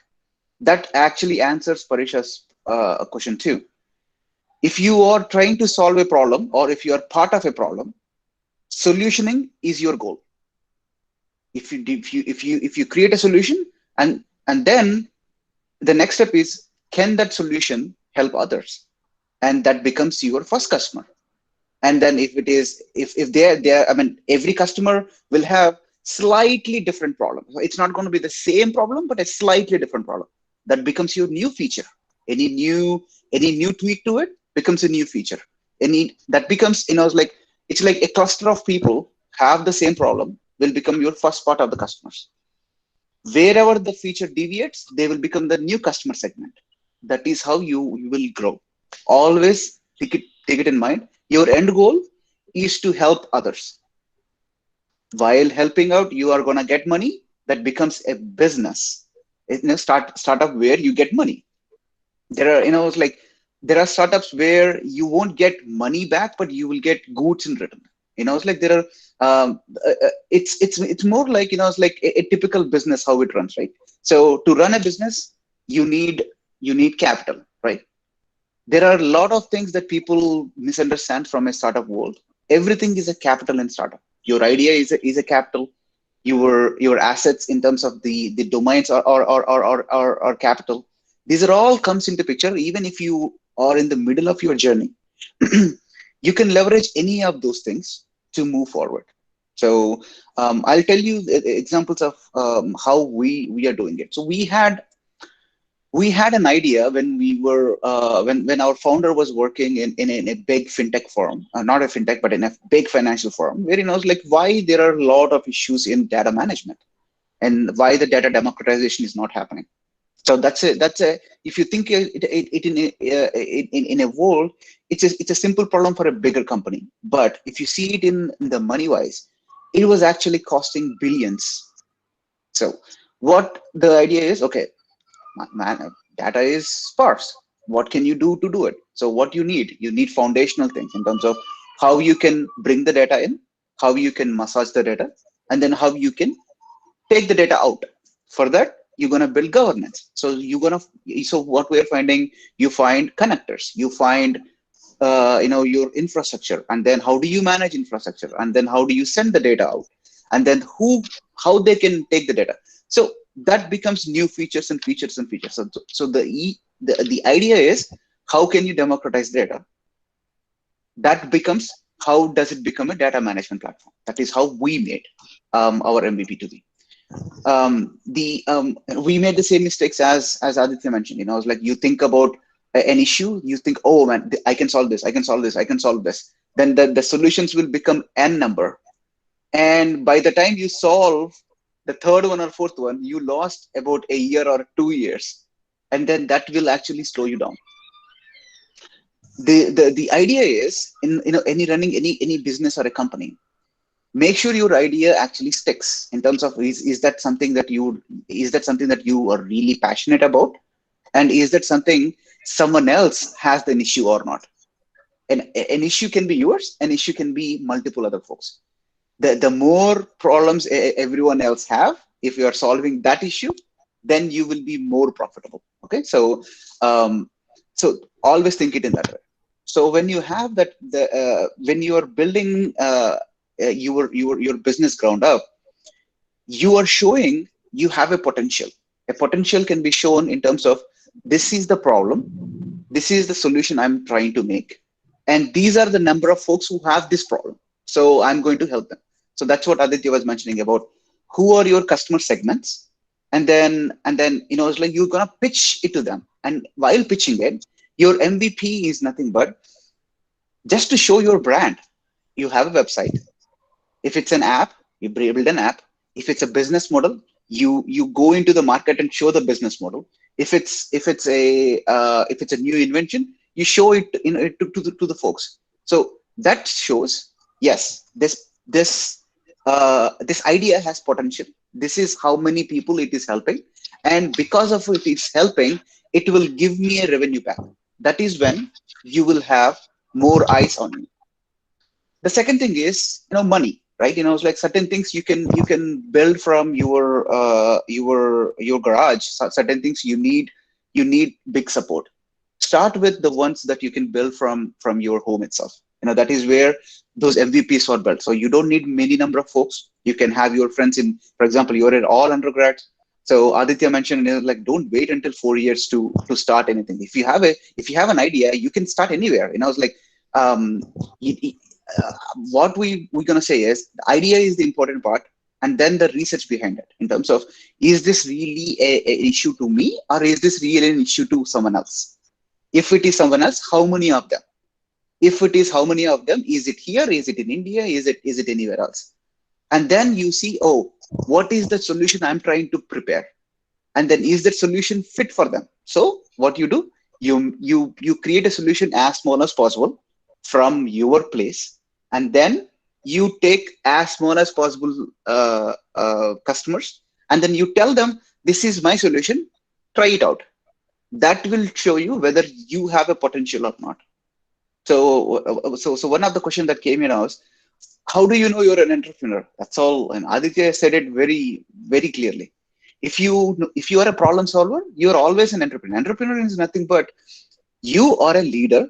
That actually answers Parisha's question too. If you are trying to solve a problem, or if you are part of a problem, solutioning is your goal. If you create a solution, and then the next step is, can that solution help others? And that becomes your first customer. And then if they're, I mean, every customer will have slightly different problems. So it's not going to be the same problem, but a slightly different problem. That becomes your new feature. Any new tweak to it becomes a new feature. That becomes, it's like a cluster of people have the same problem, will become your first part of the customers. Wherever the feature deviates, they will become the new customer segment. That is how you will grow. Always take it in mind. Your end goal is to help others. While helping out, you are going to get money. That becomes a business. Startup where you get money. There are, there are startups where you won't get money back, but you will get goods in return. It's like there are, it's more like, it's like a typical business, how it runs, right? So to run a business, you need capital, right? There are a lot of things that people misunderstand from a startup world. Everything is a capital in startup. Your idea is a capital. Your assets in terms of the domains are capital. These are all comes into picture. Even if you are in the middle of your journey, you can leverage any of those things to move forward. So I'll tell you examples of how we are doing it. So we had an idea when we were when our founder was working in a big fintech firm, not a fintech, but in a big financial firm, where like why there are a lot of issues in data management and why the data democratization is not happening. So that's a if you think in a world, it's a simple problem for a bigger company, but if you see it in the money wise, it was actually costing billions. So what the idea is, okay, man, data is sparse. What can you do to do it? So what you need foundational things in terms of how you can bring the data in, how you can massage the data, and then how you can take the data out. For that, you're going to build governance. So what we're finding, you find connectors, you find your infrastructure, and then how do you manage infrastructure, and then how do you send the data out, and then how they can take the data. So that becomes new features and features and features. So the idea is, how can you democratize data? That becomes, how does it become a data management platform? That is how we made our MVP to be. We made the same mistakes as Aditya mentioned. It's like you think about an issue, you think, oh man, I can solve this, I can solve this, I can solve this. Then the solutions will become n number, and by the time you solve the third one or fourth one, you lost about a year or 2 years, and then that will actually slow you down. The idea is, in running any business or a company, make sure your idea actually sticks in terms of is that something that you are really passionate about, and is that something someone else has an issue or not. And an issue can be yours, an issue can be multiple other folks. The more problems everyone else have, if you are solving that issue, then you will be more profitable. Okay, so always think it in that way. So when you have that, when you are building your business ground up, you are showing you have a potential. A potential can be shown in terms of, this is the problem, this is the solution I'm trying to make, and these are the number of folks who have this problem, so I'm going to help them. So that's what Aditya was mentioning about who are your customer segments, and then it's like you're gonna pitch it to them, and while pitching it, your MVP is nothing but just to show your brand. You have a website. If it's an app, you build an app. If it's a business model, you go into the market and show the business model. If it's a new invention, you show it to the folks. So that shows, yes, this idea has potential. This is how many people it is helping, and because of it is helping, it will give me a revenue path. That is when you will have more eyes on you. The second thing is, money, right? It's like certain things you can build from your garage. Certain things you need big support. Start with the ones that you can build from your home itself. That is where those MVPs are built. So you don't need many number of folks. You can have your friends in, for example, you're at all undergrads. So Aditya mentioned, like, don't wait until 4 years to start anything. If you have an idea, you can start anywhere. It's like, what we're going to say is, the idea is the important part, and then the research behind it, in terms of, is this really an issue to me, or is this really an issue to someone else? If it is someone else, how many of them? If it is how many of them, is it here, is it in India, is it anywhere else? And then you see, oh, what is the solution I'm trying to prepare, and then is that solution fit for them? So what you do, you create a solution as small as possible from your place, and then you take as small as possible customers, and then you tell them, this is my solution, try it out. That will show you whether you have a potential or not. So one of the questions that came in was, how do you know you're an entrepreneur? That's all. And Aditya said it very, very clearly. If you are a problem solver, you're always an entrepreneur. Entrepreneur is nothing but you are a leader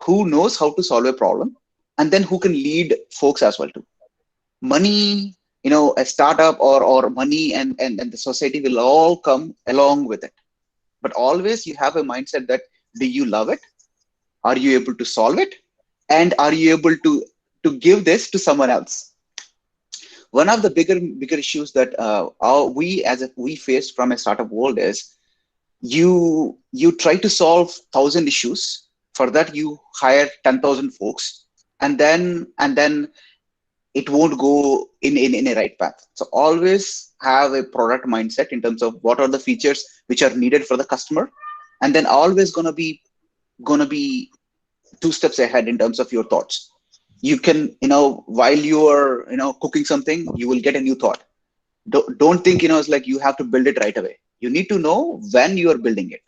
who knows how to solve a problem, and then who can lead folks as well too. Money, a startup or money and the society will all come along with it. But always you have a mindset that, do you love it? Are you able to solve it? And are you able to give this to someone else? One of the bigger issues that we faced from a startup world is, you try to solve 1,000 issues. For that, you hire 10,000 folks, and then it won't go in a right path. So always have a product mindset in terms of what are the features which are needed for the customer, and then always gonna be 2 steps ahead in terms of your thoughts. You can, while you are cooking something, you will get a new thought. Don't think it's like you have to build it right away. You need to know when you are building it.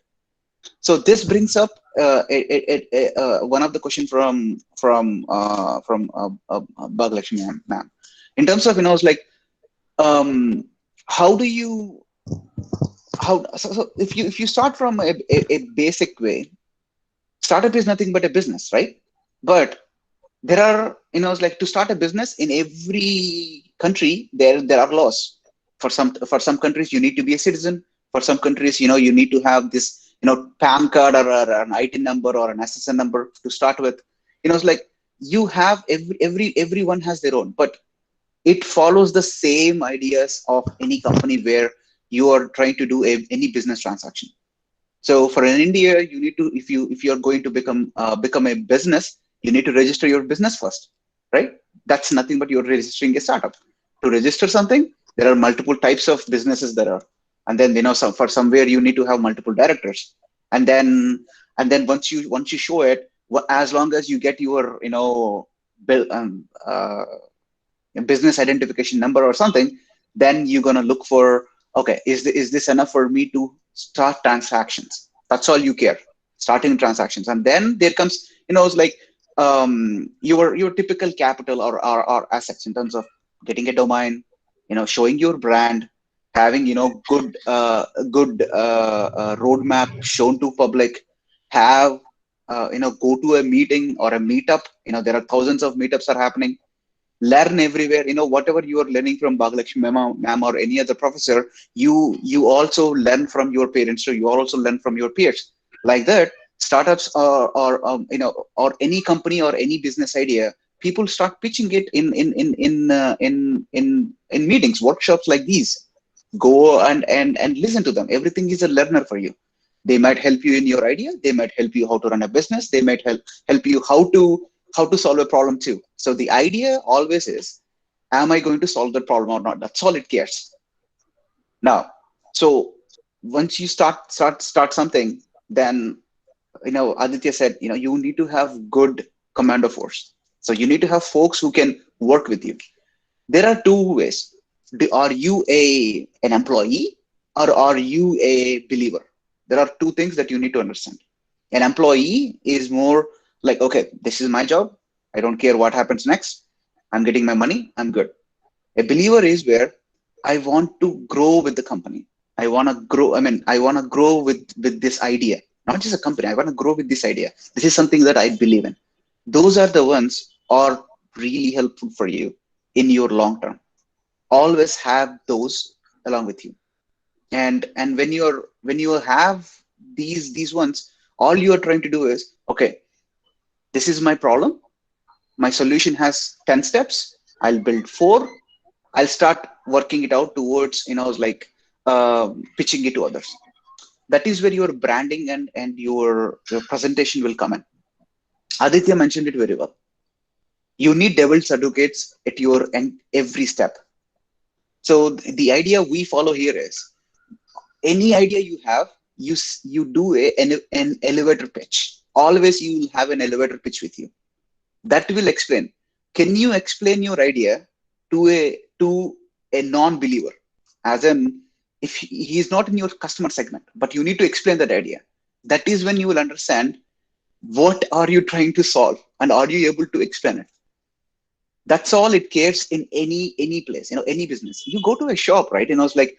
So this brings up one of the question from Bhaglakshmi ma'am, in terms of, it's like, how do you, so if you start from a basic way, startup is nothing but a business, right? But there are, it's like, to start a business in every country, there are laws. For some countries, you need to be a citizen. For some countries, you need to have this, PAN card or an IT number or an SSN number to start with. It's like, you have everyone has their own, but it follows the same ideas of any company where you are trying to do any business transaction. So for in India, you need to, if you're going to become a business, you need to register your business first, right? That's nothing but you're registering a startup. To register something, there are multiple types of businesses there are, and then for somewhere you need to have multiple directors, and then once you show it, as long as you get your business identification number or something, then you're gonna look for, okay, is this enough for me to start transactions? That's all you care, starting transactions. And then there comes, it's like, your typical capital or assets in terms of getting a domain, showing your brand, having good roadmap shown to public, go to a meeting or a meetup. There are thousands of meetups are happening. learn everywhere. Whatever you are learning from Bhagalakshmi ma'am or any other professor, you also learn from your parents, so you also learn from your peers. Like that, startups or any company or any business idea, people start pitching it in meetings, workshops like these. Go and listen to them. Everything is a learner for you. They might help you in your idea, they might help you how to run a business, they might help you how to solve a problem too. So the idea always is, am I going to solve the problem or not? That's all it cares. Now, so once you start something, then Aditya said, you need to have good commando force. So you need to have folks who can work with you. There are two ways. Are you an employee, or are you a believer? There are two things that you need to understand. An employee is more like, okay, this is my job, I don't care what happens next, I'm getting my money, I'm good. A believer is where I want to grow with the company. I want to grow. I want to grow with this idea, not just a company. I want to grow with this idea. This is something that I believe in. Those are the ones are really helpful for you in your long term. Always have those along with you. And when you have these ones, all you are trying to do is, okay, this is my problem. My solution has 10 steps. I'll build 4. I'll start working it out towards, pitching it to others. That is where your branding and your presentation will come in. Aditya mentioned it very well. You need devil's advocates at your end every step. So the idea we follow here is, any idea you have, you do an elevator pitch. Always you will have an elevator pitch with you. That will explain. Can you explain your idea to a non-believer? As in, if he is not in your customer segment, but you need to explain that idea. That is when you will understand what are you trying to solve, and are you able to explain it. That's all it cares in any place, any business. You go to a shop, right? It's like,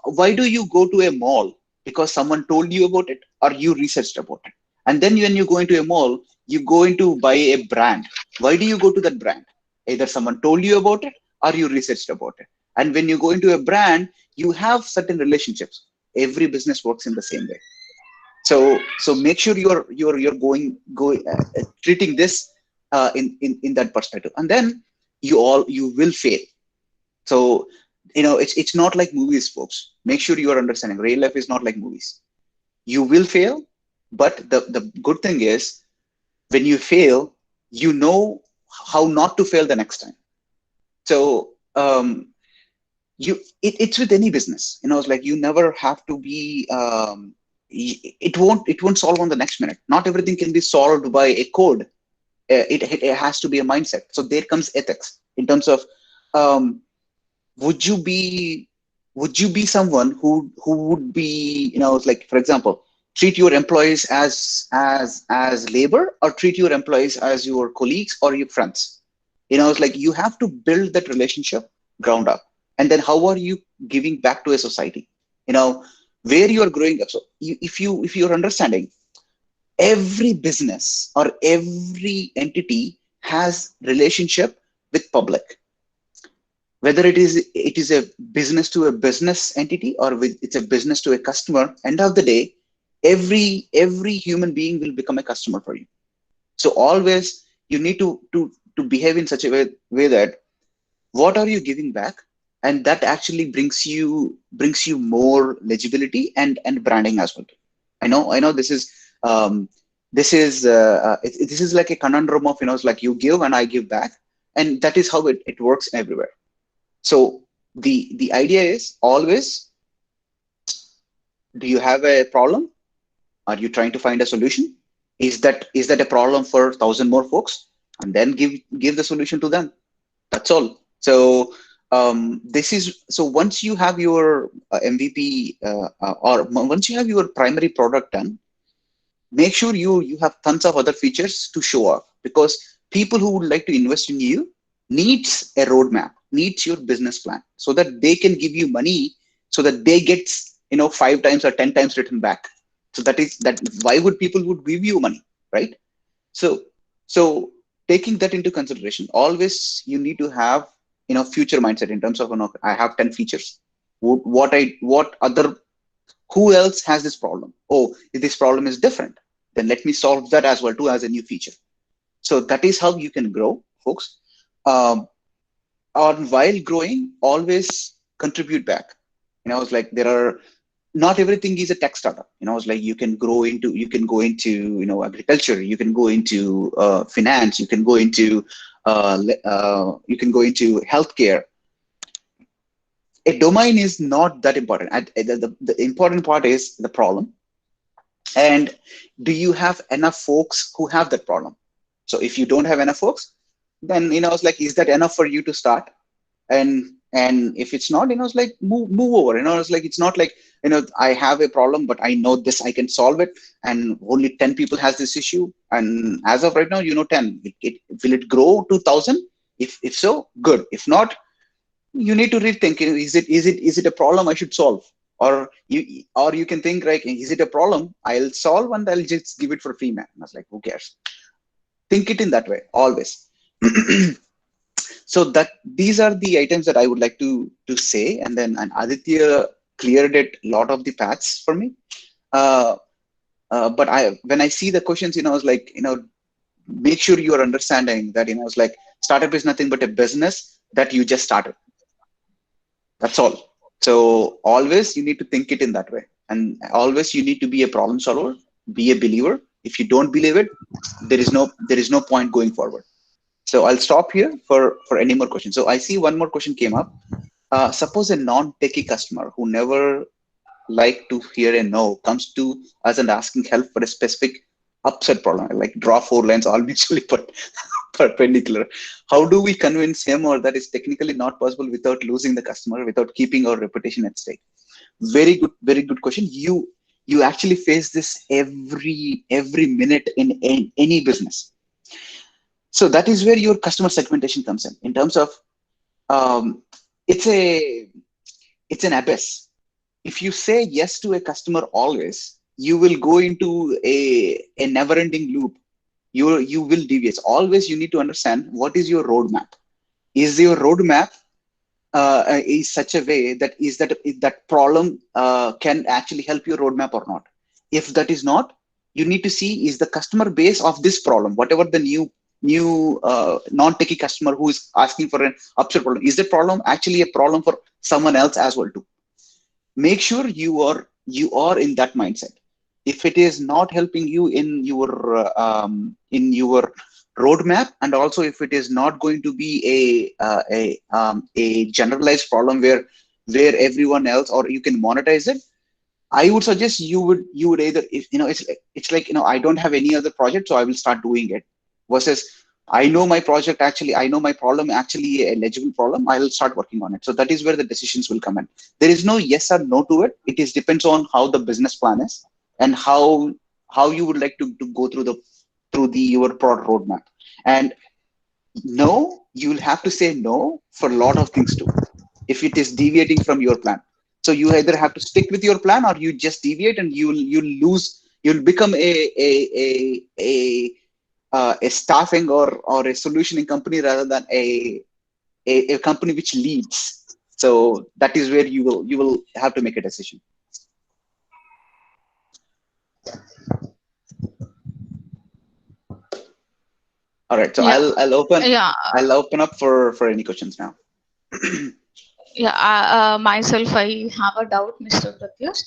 why do you go to a mall? Because someone told you about it, or you researched about it. And then when you go into a mall, you go into buy a brand. Why do you go to that brand? Either someone told you about it, or you researched about it. And when you go into a brand, you have certain relationships. Every business works in the same way. So make sure you're going treating this in that perspective, and then you will fail. So it's not like movies, folks. Make sure you are understanding. Real life is not like movies. You will fail, but the good thing is, when you fail, you know how not to fail the next time. So it's with any business. It's like, you never have to be. It won't solve on the next minute. Not everything can be solved by a code. It has to be a mindset. So there comes ethics in terms of, would you be someone who would be, it's like, for example, treat your employees as labor, or treat your employees as your colleagues or your friends? It's like, you have to build that relationship ground up. And then how are you giving back to a society, where you are growing up? So if you're understanding, every business or every entity has relationship with public. Whether it is a business to a business entity, or it's a business to a customer, end of the day, every human being will become a customer for you. So always you need to behave in such a way that, what are you giving back? And that actually brings you more legibility and branding as well. I know this is like a conundrum of, it's like, you give and I give back, and that is how it works everywhere. So the idea is always, do you have a problem? Are you trying to find a solution? Is that a problem for 1,000 more folks? And then give the solution to them. That's all. So once you have your MVP, or once you have your primary product done, make sure you have tons of other features to show off, because people who would like to invest in you needs a roadmap, needs your business plan, so that they can give you money, so that they get 5 times or 10 times written back. So that why would people would give you money, right? So taking that into consideration, always you need to have, future mindset in terms of, I have 10 features. What other, who else has this problem? Oh, if this problem is different, then let me solve that as well too as a new feature. So that is how you can grow, folks. Or while growing, always contribute back. It's like there are, not everything is a tech startup. It's like you can go into agriculture, you can go into finance, you can go into healthcare. A domain is not that important. The important part is the problem, and do you have enough folks who have that problem? So if you don't have enough folks, then it's like, is that enough for you to start? And if it's not, it's like move over. It's like, it's not like, I have a problem, but I know this, I can solve it, and only 10 people has this issue, and as of right now, 10. Will it grow to 1,000? If so, good. If not, you need to rethink. Is it a problem I should solve? Or you can think, like, is it a problem I'll solve and I'll just give it for free, man? I was like, who cares? Think it in that way always. So that these are the items that I would like to say, and Aditya cleared it a lot of the paths for me. But when I see the questions, I was like, make sure you are understanding that, it's like, startup is nothing but a business that you just started. That's all. So always you need to think it in that way, and always you need to be a problem solver, be a believer. If you don't believe it, there is no point going forward. So I'll stop here for any more questions. So I see one more question came up. Suppose a non-techie customer who never like to hear a no comes to us and asking help for a specific upset problem, like draw 4 lines all mutually perpendicular. How do we convince him, or that is technically not possible without losing the customer, without keeping our reputation at stake? Very good question. You actually face this every minute in any business. So that is where your customer segmentation comes in terms of, it's an abyss. If you say yes to a customer always, you will go into a never-ending loop. You will deviate. Always you need to understand, what is your roadmap? Is your roadmap is such a way that that problem can actually help your roadmap or not? If that is not, you need to see, is the customer base of this problem, whatever the new non-techie customer who is asking for an upsell problem, is the problem actually a problem for someone else as well too? Make sure you are in that mindset. If it is not helping you in your roadmap, and also if it is not going to be a generalized problem where everyone else, or you can monetize it, I would suggest you would either, if it's like, I don't have any other project, so I will start doing it, versus I know my project actually, I know my problem actually a legible problem, I'll start working on it. So that is where the decisions will come in. There is no yes or no to it. It is depends on how the business plan is, and how you would like to go through your product roadmap. And no, you'll have to say no for a lot of things too, if it is deviating from your plan. So you either have to stick with your plan, or you just deviate, and you'll become a staffing or a solutioning company rather than a company which leads. So that is where you will have to make a decision. All right. So Yeah. I'll open up for any questions now. Myself, I have a doubt, Mr. Pratyush.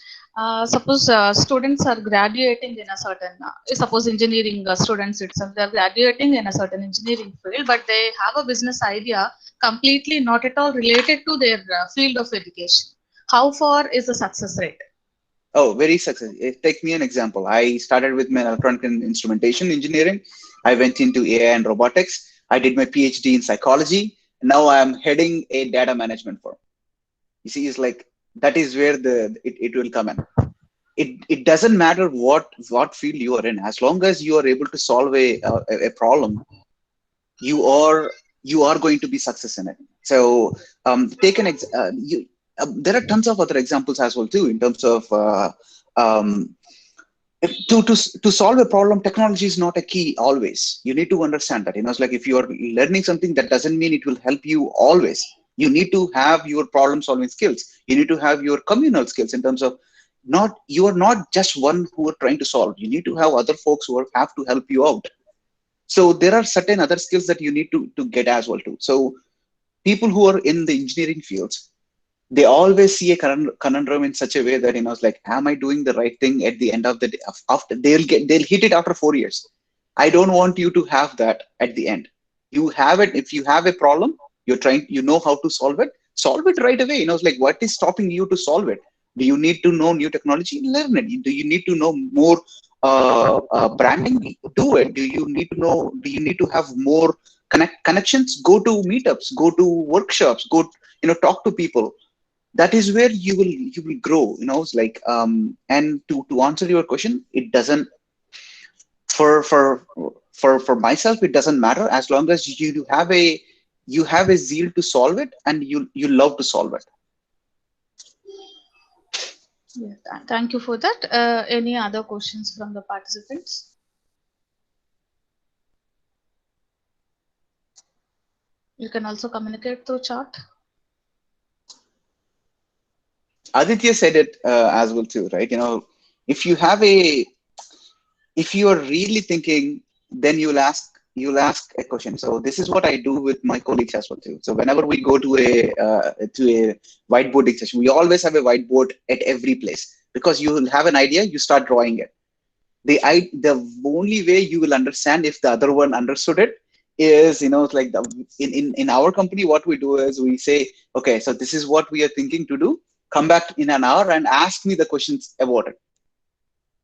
Suppose students are graduating in a certain, suppose engineering students itself, they're graduating in a certain engineering field, but they have a business idea completely not at all related to their field of education. How far is the success rate? Oh, very successful. Take me an example. I started with my electronic and instrumentation engineering. I went into AI and robotics. I did my PhD in psychology. Now I am heading a data management firm. You see, it's like, that is where it will come in. It doesn't matter what field you are in, as long as you are able to solve a problem, you are going to be success in it. So take an there are tons of other examples as well too, in terms of To solve a problem, technology is not a key always. You need to understand that. It's like if you are learning something, that doesn't mean it will help you always. You need to have your problem solving skills. You need to have your communal skills in terms of you are not just one who are trying to solve. You need to have other folks who have to help you out. So there are certain other skills that you need to get as well too. So people who are in the engineering fields, they always see a conundrum in such a way that it's like, am I doing the right thing at the end of the day? After they'll hit it after 4 years. I don't want you to have that at the end. You have it. If you have a problem, you know how to solve it right away. It's like, what is stopping you to solve it? Do you need to know new technology? Learn it. Do you need to know more branding? Do it. Do you need to have more connections? Go to meetups, go to workshops, go, talk to people. That is where you will grow. It's like, and to answer your question, it doesn't, for myself, it doesn't matter, as long as you have a zeal to solve it, and you love to solve it. Yeah, thank you for that. Any other questions from the participants? You can also communicate through chat. Aditya said it as well too, right? If you are really thinking, then you'll ask a question. So this is what I do with my colleagues as well too. So whenever we go to a whiteboarding session, we always have a whiteboard at every place, because you will have an idea, you start drawing it. The only way you will understand if the other one understood it is, it's like in our company, what we do is we say, okay, so this is what we are thinking to do. Come back in an hour and ask me the questions about it.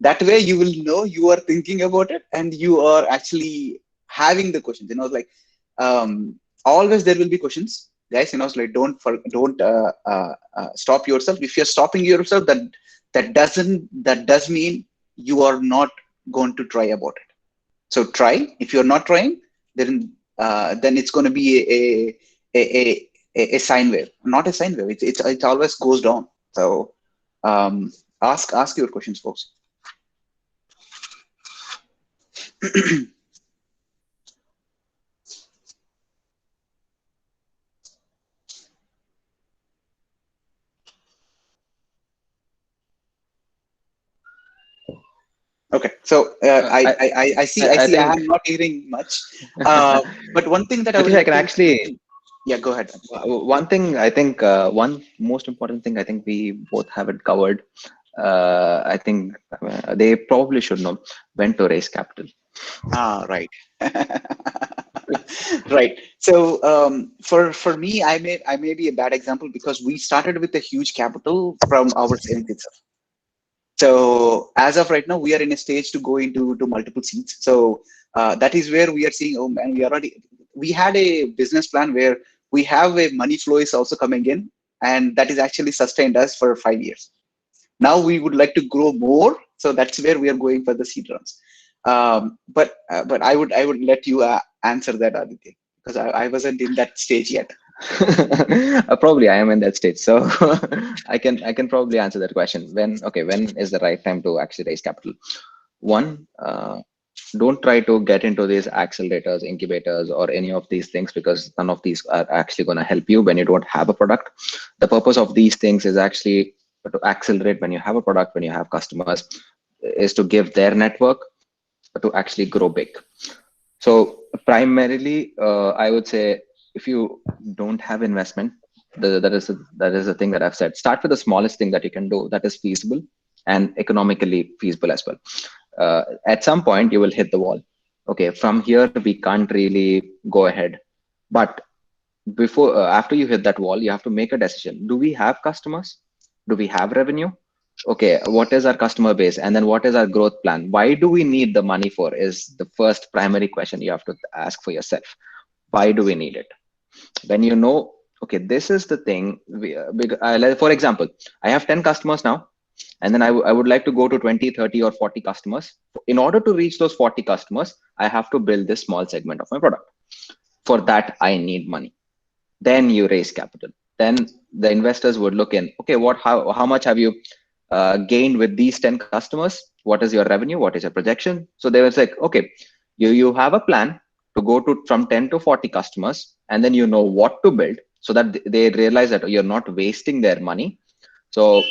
That way you will know you are thinking about it, and you are actually having the questions. Like, always there will be questions, guys. It's like, don't stop yourself. If you're stopping yourself, that does mean you are not going to try about it. So try. If you're not trying, then it's going to be a sine wave, not a sine wave. It always goes down. So ask your questions, folks. Okay, so I see I'm not hearing much, but one thing that I can actually, yeah, go ahead. One thing I think, one most important thing I think we both haven't covered, I think they probably should know when to raise capital. Right. Right. So for me, I may be a bad example, because we started with a huge capital from our savings itself. So as of right now, we are in a stage to go into multiple seats. So that is where we are seeing, oh man, we had a business plan where we have a money flow is also coming in, and that is actually sustained us for 5 years. Now we would like to grow more, so that's where we are going for the seed rounds. But I would let you answer that, Aditya, because I wasn't in that stage yet. Probably I am in that stage, so I can probably answer that question. When is the right time to actually raise capital? One, don't try to get into these accelerators, incubators, or any of these things, because none of these are actually going to help you when you don't have a product. The purpose of these things is actually to accelerate when you have a product, when you have customers, is to give their network to actually grow big. So primarily, I would say, if you don't have investment, that is the thing that I've said. Start with the smallest thing that you can do that is feasible and economically feasible as well. At some point, you will hit the wall. Okay, from here we can't really go ahead. But after you hit that wall, you have to make a decision. Do we have customers? Do we have revenue? Okay, what is our customer base? And then what is our growth plan? Why do we need the money for is the first primary question you have to ask for yourself. Why do we need it? When you know, okay, this is the thing. For example, I have 10 customers now, and then I would like to go to 20, 30, or 40 customers. In order to reach those 40 customers, I have to build this small segment of my product. For that, I need money. Then you raise capital. Then the investors would look in, okay, how much have you gained with these 10 customers? what is your revenue, what is your projection. So they were like, okay, you have a plan to go to from 10 to 40 customers, and then you know what to build, so that they realize that you're not wasting their money. So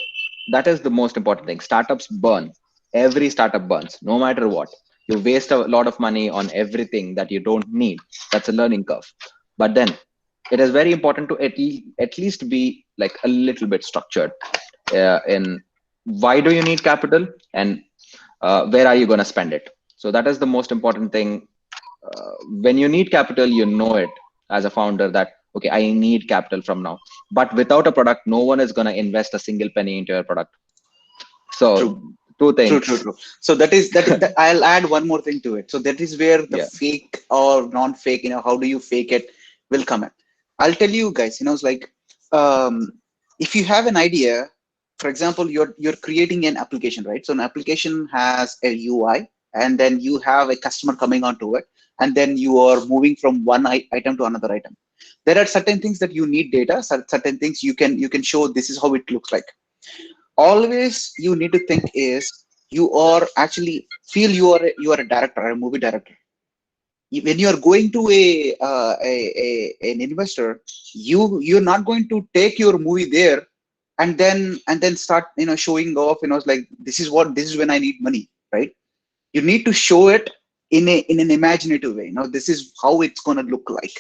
that is the most important thing. Startups burn. Every startup burns, no matter what. You waste a lot of money on everything that you don't need. That's a learning curve. But then it is very important to at least be like a little bit structured in why do you need capital, and where are you going to spend it. So that is the most important thing. When you need capital, you know it as a founder that, okay, I need capital from now. But without a product, no one is going to invest a single penny into your product. So True. two things. True. So that is that I'll add one more thing to it. So that is where the fake or non-fake, how do you fake it, will come in. I'll tell you guys, it's like, if you have an idea, for example, you're creating an application, right? So an application has a UI, and then you have a customer coming onto it, and then you are moving from one item to another item. There are certain things that you need data, certain things you can show this is how it looks like. Always you need to think is you are actually feel you are a director, a movie director. When you are going to an investor, you're not going to take your movie there and then start showing off, it's like this is when I need money, right? You need to show it in an imaginative way. This is how it's going to look like.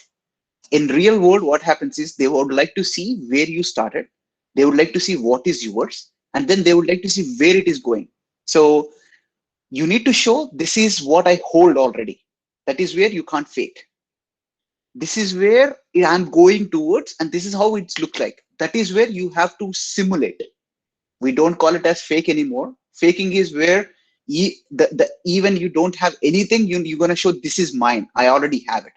In real world, what happens is they would like to see where you started, they would like to see what is yours, and then they would like to see where it is going. So you need to show this is what I hold already. That is where you can't fake. This is where I'm going towards, and this is how it's looked like. That is where you have to simulate. We don't call it as fake anymore. Faking is where even you don't have anything, you're going to show this is mine, I already have it.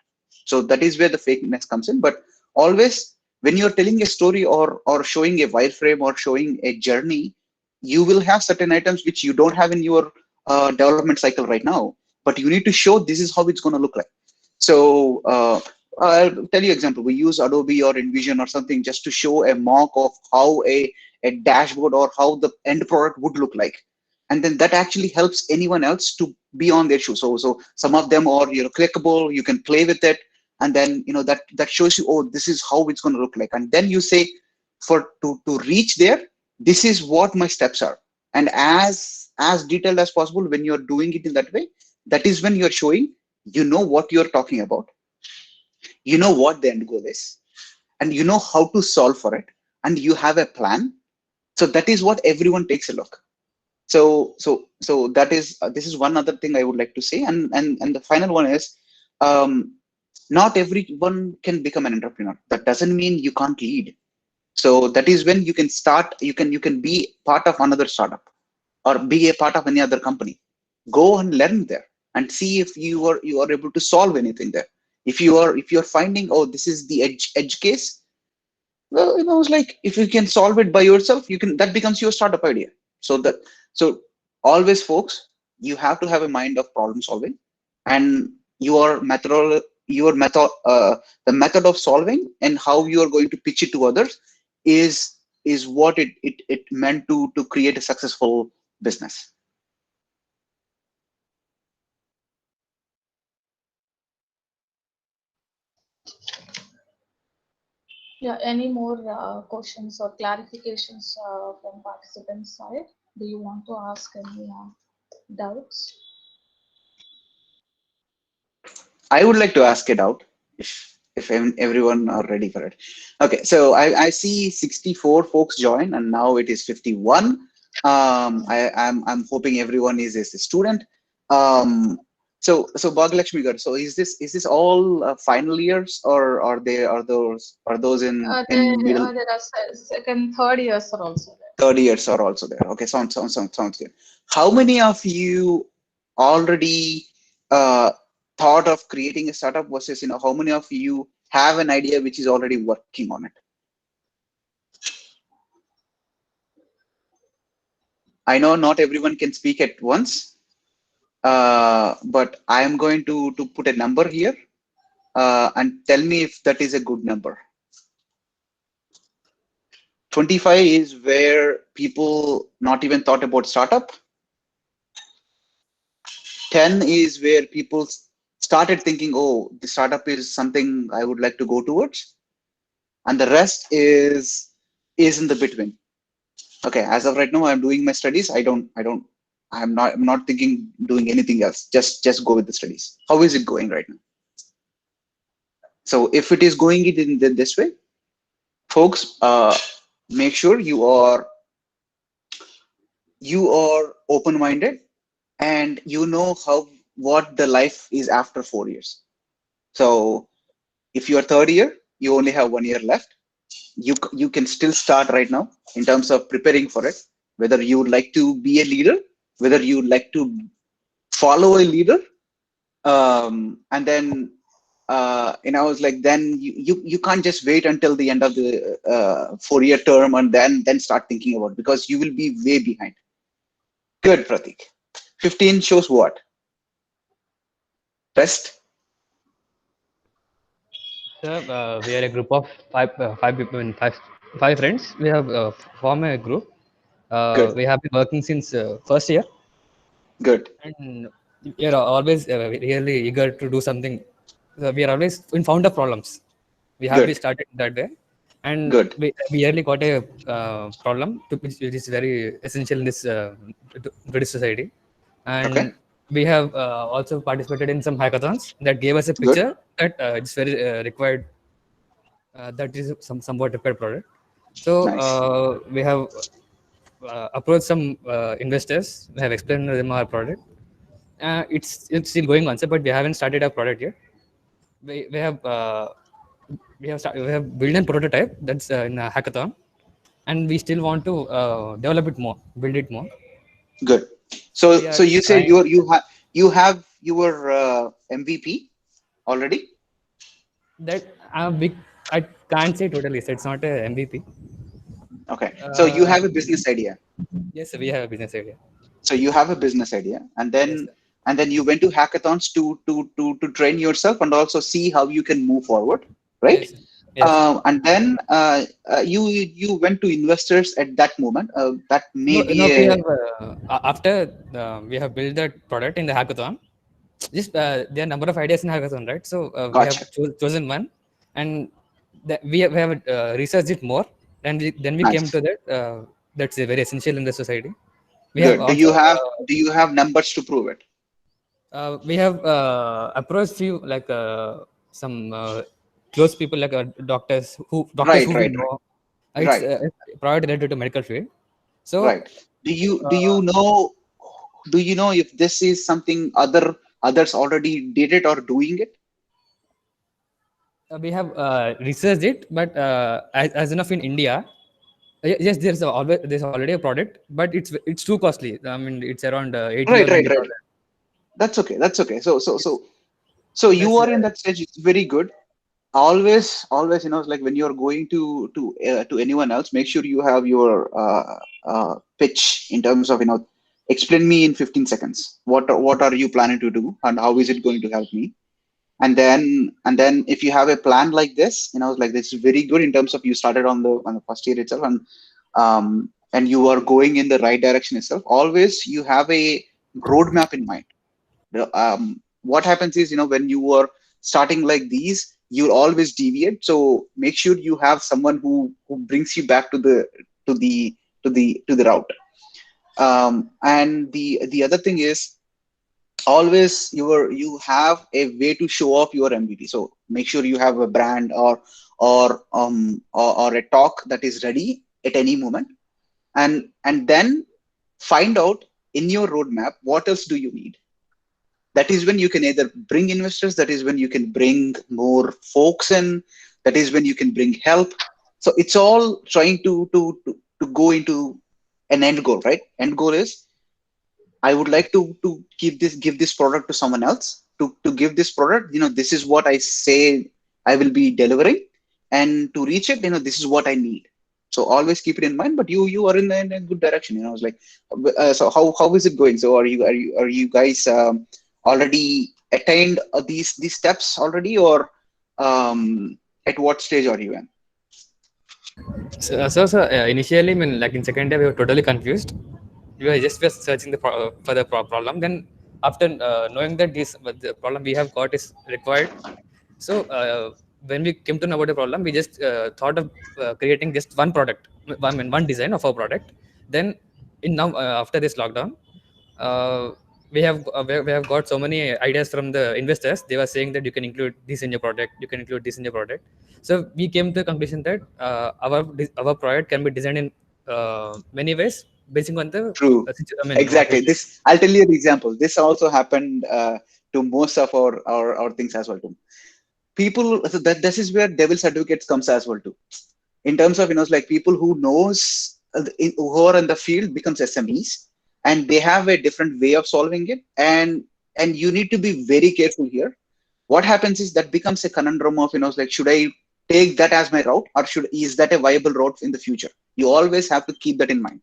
So that is where the fakeness comes in. But always when you're telling a story or showing a wireframe or showing a journey, you will have certain items which you don't have in your development cycle right now, but you need to show this is how it's going to look like. So I'll tell you example. We use Adobe or InVision or something just to show a mock of how a dashboard or how the end product would look like. And then that actually helps anyone else to be on their shoes. So some of them are clickable, you can play with it, and then that shows you, oh, this is how it's going to look like. And then you say, to reach there, this is what my steps are. And as detailed as possible, when you're doing it in that way, that is when you're showing what you're talking about, what the end goal is, and how to solve for it, and you have a plan. So that is what everyone takes a look. So that is this is one other thing I would like to say. And the final one is, not everyone can become an entrepreneur. That doesn't mean you can't lead. So that is when you can start, you can be part of another startup or be a part of any other company. Go and learn there and see if you are able to solve anything there. If you're finding, oh, this is the edge case, well, it's like if you can solve it by yourself, that becomes your startup idea. So always, folks, you have to have a mind of problem solving, and the method of solving and how you are going to pitch it to others is what it meant to create a successful business. Yeah, any more questions or clarifications from participants' side? Do you want to ask any doubts? I would like to ask it out if everyone are ready for it. Okay, so I see 64 folks join, and now it is 51. I'm hoping everyone is a student. So Bhaglakshmi Gar, so is this all final years, or are those in middle? There are second, third years are also there. Third years are also there. Okay, sounds good. How many of you already thought of creating a startup versus how many of you have an idea which is already working on it? I know not everyone can speak at once, but I am going to put a number here and tell me if that is a good number. 25 is where people not even thought about startup. 10 is where people started thinking, oh, the startup is something I would like to go towards. And the rest is in the between. Okay, as of right now, I'm doing my studies. I'm not thinking doing anything else. Just go with the studies. How is it going right now? So if it is going it in this way, folks, make sure you are open-minded and you know what the life is after 4 years. So if you are third year, you only have 1 year left. You can still start right now in terms of preparing for it, whether you would like to be a leader, whether you would like to follow a leader, and then I was like, then you can't just wait until the end of the 4 year term and then start thinking about it, because you will be way behind. Good, Pratik. 15 shows what? Rest. Sir, we are a group of five people, five friends. We have formed a group. Good. We have been working since first year, Good. and we are always really eager to do something. We are always in found of problems. We have been started that way, and Good. we really got a problem which is very essential in this British society, and Okay. we have also participated in some hackathons that gave us a picture that it's very required. That is somewhat required product. So Nice. we have approached some investors. We have explained to them our product. It's still going on, sir, but we haven't started our product yet. We have built a prototype that's in a hackathon, and we still want to develop it more, build it more. Good. So you say trying- you have your MVP already? That I can't say totally. So it's not a MVP. Okay. So you have a business idea. Yes, sir, we have a business idea. So you have a business idea, and then Yes, you went to hackathons to train yourself and also see how you can move forward, right? Yes, yes. And then you went to investors at that moment. That may be We have after we have built that product in the hackathon. Just there are number of ideas in hackathon, right? So we have Gotcha. chosen one, and we have researched it more, and then we came Nice. to that. That's very essential in the society. We Good. have also Do you have numbers to prove it? we have approached few like some close people like doctors who Right. we know. Right. It's product related to medical field. So Right. Do you know if this is something others already did it or doing it? we have researched it, but as enough in India, yes, there's already a product, but it's too costly. I mean, it's around 80 or Right. 90,000. That's okay. So you That's are in that stage. It's very good. Always, like when you're going to anyone else, make sure you have your pitch in terms of explain me in 15 seconds. What are you planning to do, and how is it going to help me? And then if you have a plan like this, like this is very good in terms of you started on the first year itself, and you are going in the right direction itself. Always you have a roadmap in mind. What happens is, when you are starting like these, you'll always deviate. So make sure you have someone who brings you back to the route. And the other thing is, always you have a way to show off your MVP. So make sure you have a brand or a talk that is ready at any moment, and then find out in your roadmap what else do you need. That is when you can either bring investors, that is when you can bring more folks in, that is when you can bring help. So it's all trying to go into an end goal, right? End goal is, I would like to give this product to someone else, to give this product, this is what I say I will be delivering, and to reach it, this is what I need. So always keep it in mind, but you are in a good direction. I was like, so how is it going? So are you guys already attained these steps already, or at what stage are you in? So initially, I mean, like in second year, we were totally confused. We were searching for the problem. Then after knowing that this the problem we have got is required, so when we came to know about the problem, we just thought of creating just one product, one design of our product. Then in now after this lockdown, uh, we have got so many ideas from the investors. They were saying that you can include this in your product, you can include this in your product. So we came to the conclusion that our product can be designed in many ways, based on the True. Exactly. This, I'll tell you an example. This also happened to most of our things as well too. People, so that this is where devil's advocates comes as well too. In terms of, like people who knows, who are in the field becomes SMEs, and they have a different way of solving it. And you need to be very careful here. What happens is that becomes a conundrum of, like, should I take that as my route, or is that a viable route in the future? You always have to keep that in mind.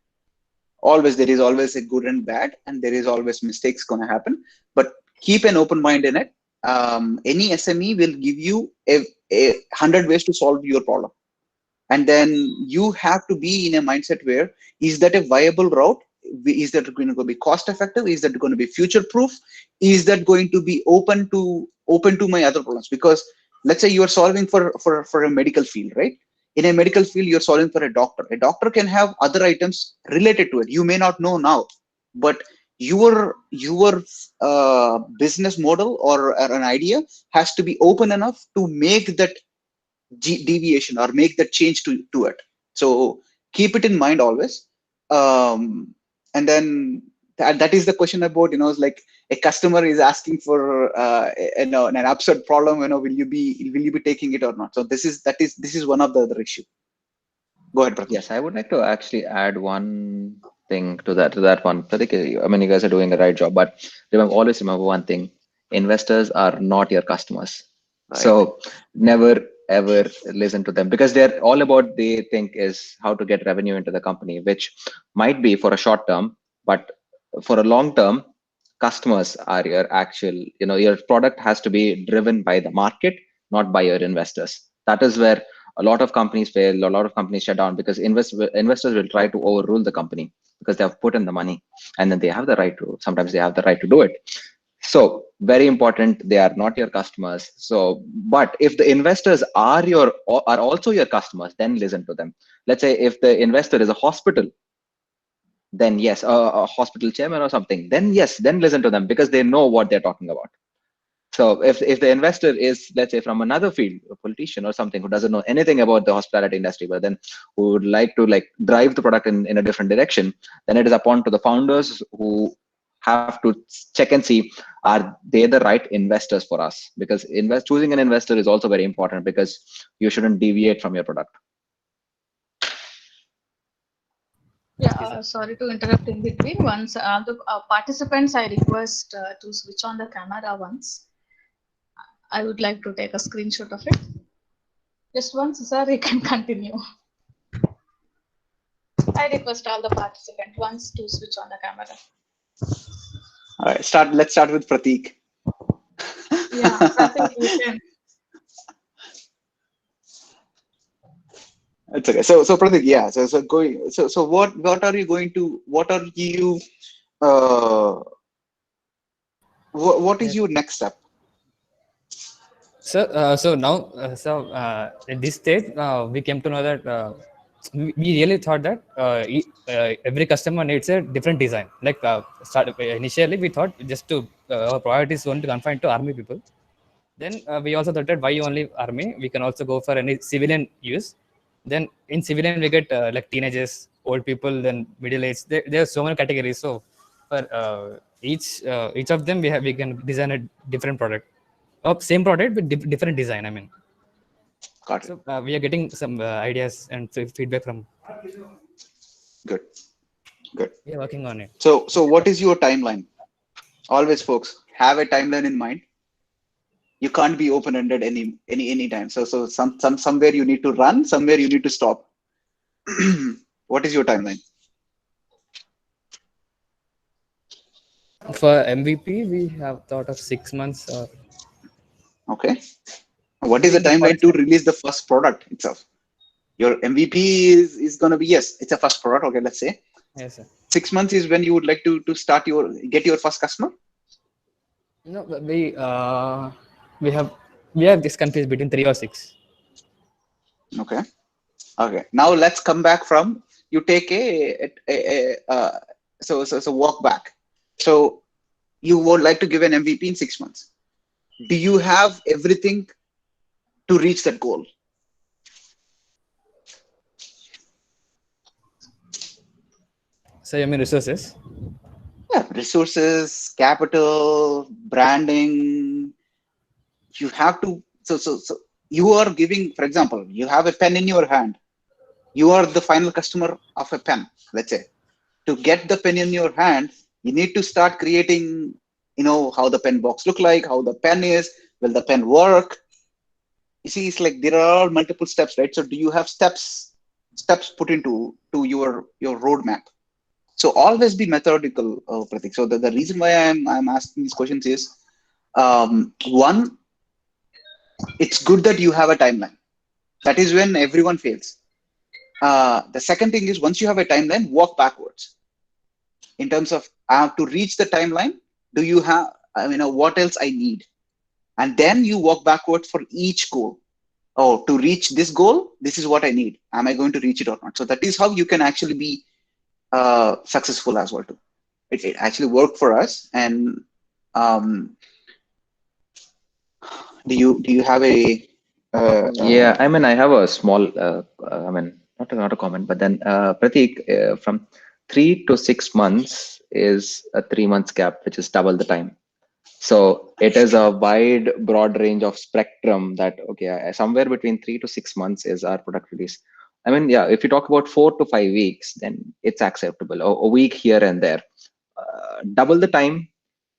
Always, there is always a good and bad, and there is always mistakes going to happen, but keep an open mind in it. Any SME will give you a 100 ways to solve your problem, and then you have to be in a mindset where, is that a viable route? Is that going to be cost effective? Is that going to be future proof? Is that going to be open to my other problems? Because let's say you are solving for a medical field, right? In a medical field, you're solving for a doctor. A doctor can have other items related to it. You may not know now, but your business model or an idea has to be open enough to make that deviation or make that change to it. So keep it in mind always. And then that is the question about, like a customer is asking for an absurd problem, will you be taking it or not? So this is one of the other issue. Go ahead, Pratik. Yes, I would like to actually add one thing to that one. Pratik, I mean, you guys are doing a right job, but always remember one thing: investors are not your customers. Right. So never ever listen to them, because they're all about, they think is how to get revenue into the company, which might be for a short term, but for a long term, customers are your actual, your product has to be driven by the market, not by your investors. That is where a lot of companies fail, a lot of companies shut down, because investors will try to overrule the company because they have put in the money, and then sometimes they have the right to do it. So very important, they are not your customers. So, but if the investors are also your customers, then listen to them. Let's say if the investor is a hospital, then yes, a hospital chairman or something, then yes, then listen to them, because they know what they're talking about. So if the investor is, let's say, from another field, a politician or something who doesn't know anything about the hospitality industry, but then who would like to drive the product in a different direction, then it is upon to the founders who have to check and see, are they the right investors for us? Because choosing an investor is also very important, because you shouldn't deviate from your product. Yeah, sorry to interrupt in between. Once the participants, I request to switch on the camera once. I would like to take a screenshot of it. Just once, sir, you can continue. I request all the participants once to switch on the camera. All right, let's start with Pratik. Yeah, Pratik, you can. It's okay. So Pratik, yeah. So what are you going to? What are you? What is your next step? So now, at this stage, we came to know that we really thought that every customer needs a different design. Initially, we thought just to our product is only confined to army people. Then we also thought that why only army? We can also go for any civilian use. Then in civilian, we get like teenagers, old people, then middle age. There are so many categories. So for each of them, we can design a different product. Same product with different design. I mean, got it. So we are getting some ideas and feedback from. Good. We are working on it. So what is your timeline? Always, folks, have a timeline in mind. You can't be open-ended any time. So somewhere you need to run, somewhere you need to stop. What is your timeline? For MVP, we have thought of 6 months. Okay. What is the timeline to release the first product itself? Your MVP is going to be, yes, it's a first product. Okay, let's say. Yes, sir. 6 months is when you would like to get your first customer? No, we have we have this confused between 3 or 6. Okay. Okay. Now let's come back from you take so walk back. So you would like to give an MVP in 6 months. Do you have everything to reach that goal? So you mean resources? Yeah, resources, capital, branding. You have to. So you are giving, for example, you have a pen in your hand. You are the final customer of a pen. Let's say to get the pen in your hand, you need to start creating. How the pen box look like, how the pen is, will the pen work? You see, it's like there are multiple steps, right? So do you have steps put into your roadmap? So always be methodical, Pratik. So the reason why I'm asking these questions is one, it's good that you have a timeline. That is when everyone fails. The second thing is once you have a timeline, walk backwards. In terms of to reach the timeline, do you have what else I need? And then you walk backwards for each goal. Oh, to reach this goal, this is what I need. Am I going to reach it or not? So that is how you can actually be successful as well too. It actually worked for us. And do you have a Yeah, I mean, I have a small, I mean, not a comment, but then Pratik, from 3 to 6 months is a 3 months gap, which is double the time. So it is a wide, broad range of spectrum that, okay, somewhere between 3 to 6 months is our product release. I mean, yeah, if you talk about 4 to 5 weeks, then it's acceptable. A week here and there. Double the time,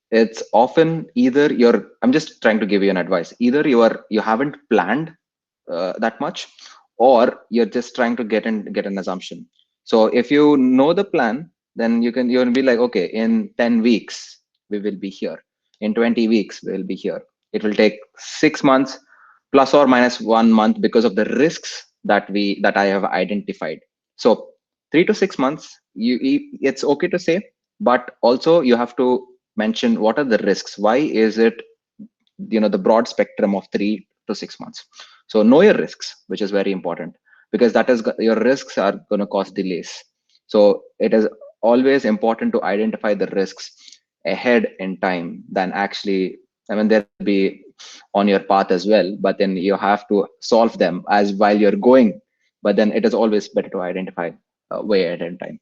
it's often either I'm just trying to give you an advice. Either you haven't planned that much, or you're just trying to get an assumption. So if you know the plan, then you'll be like, okay, in 10 weeks we will be here. In 20 weeks we will be here. It will take 6 months plus or minus 1 month because of the risks that I have identified. So 3 to 6 months, it's okay to say, but also you have to mention what are the risks. Why is it the broad spectrum of 3 to 6 months? So know your risks, which is very important, because that is your risks are going to cause delays. So it is always important to identify the risks ahead in time than actually, I mean, they'll be on your path as well, but then you have to solve them as while you're going. But then it is always better to identify way ahead in time.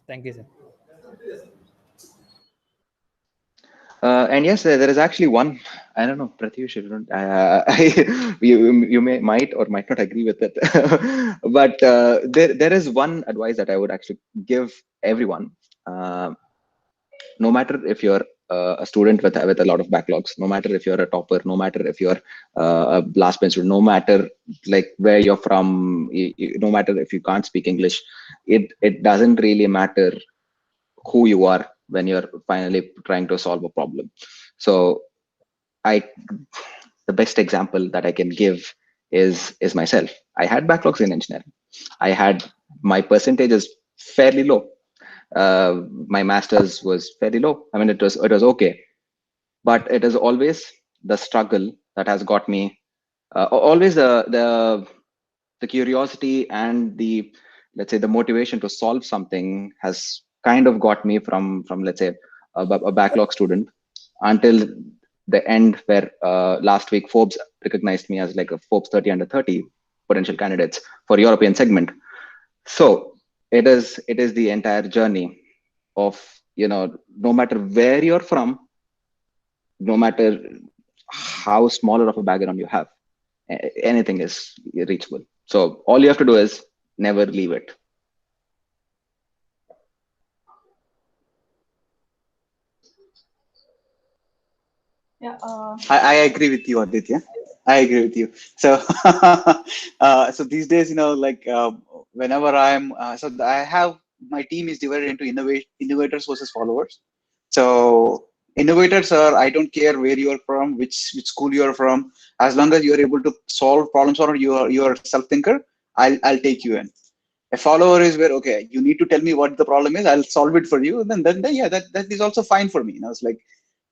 Thank you, sir. And yes, there is actually one. I don't know, Pratyush, you might or might not agree with it, but there is one advice that I would actually give everyone. No matter if you're a student with a lot of backlogs, no matter if you're a topper, no matter if you're a last bench student, no matter like where you're from, no matter if you can't speak English, it doesn't really matter who you are when you're finally trying to solve a problem. So the best example that I can give is myself. I had backlogs in engineering. My percentage is fairly low. My master's was fairly low. I mean, it was okay, but it is always the struggle that has got me. Always the curiosity and the, let's say, the motivation to solve something has kind of got me from let's say a backlog student until the end, where last week Forbes recognized me as like a Forbes 30 under 30 potential candidates for European segment. So it is the entire journey of, no matter where you're from, no matter how smaller of a background you have, anything is reachable. So all you have to do is never leave it. Yeah. I agree with you, Aditya. I agree with you. So, so these days, whenever I have my team is divided into innovators versus followers. So, innovators are, I don't care where you are from, which school you are from, as long as you are able to solve problems or you are self thinker, I'll take you in. A follower is where, okay, you need to tell me what the problem is, I'll solve it for you. And then yeah, that is also fine for me. It's like,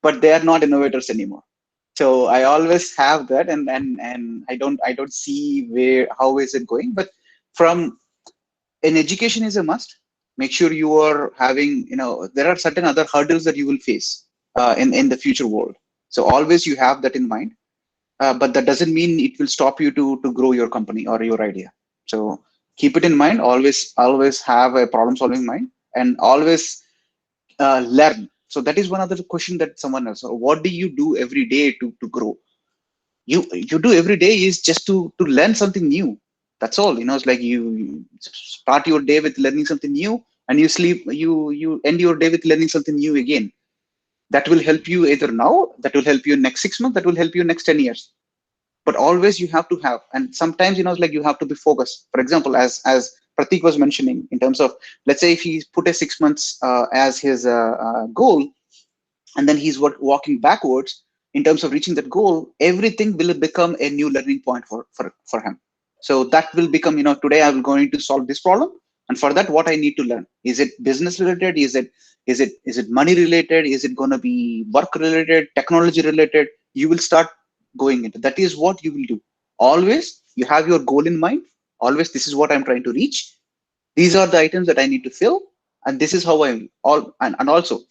but they are not innovators anymore. So I always have that, and I don't see how is it going. But from an education is a must. Make sure you are having, there are certain other hurdles that you will face in the future world. So always you have that in mind. But that doesn't mean it will stop you to grow your company or your idea. So keep it in mind. Always have a problem solving mind, and always learn. So that is one other question that someone else. What do you do every day to grow? You do every day is just to learn something new. That's all. It's like you start your day with learning something new, and you end your day with learning something new again. That will help you either now, that will help you next 6 months, that will help you next 10 years. But always you have to have, and sometimes it's like you have to be focused. For example, as Pratik was mentioning, in terms of, let's say if he put a 6 months as his goal, and then he's walking backwards in terms of reaching that goal, everything will become a new learning point for him. So that will become, today I'm going to solve this problem, and for that, what I need to learn. Is it business related? Is it money related? Is it going to be work related, technology related? You will start going into that. Is what you will do. Always you have your goal in mind. Always, this is what I'm trying to reach. These are the items that I need to fill, and this is how I all and also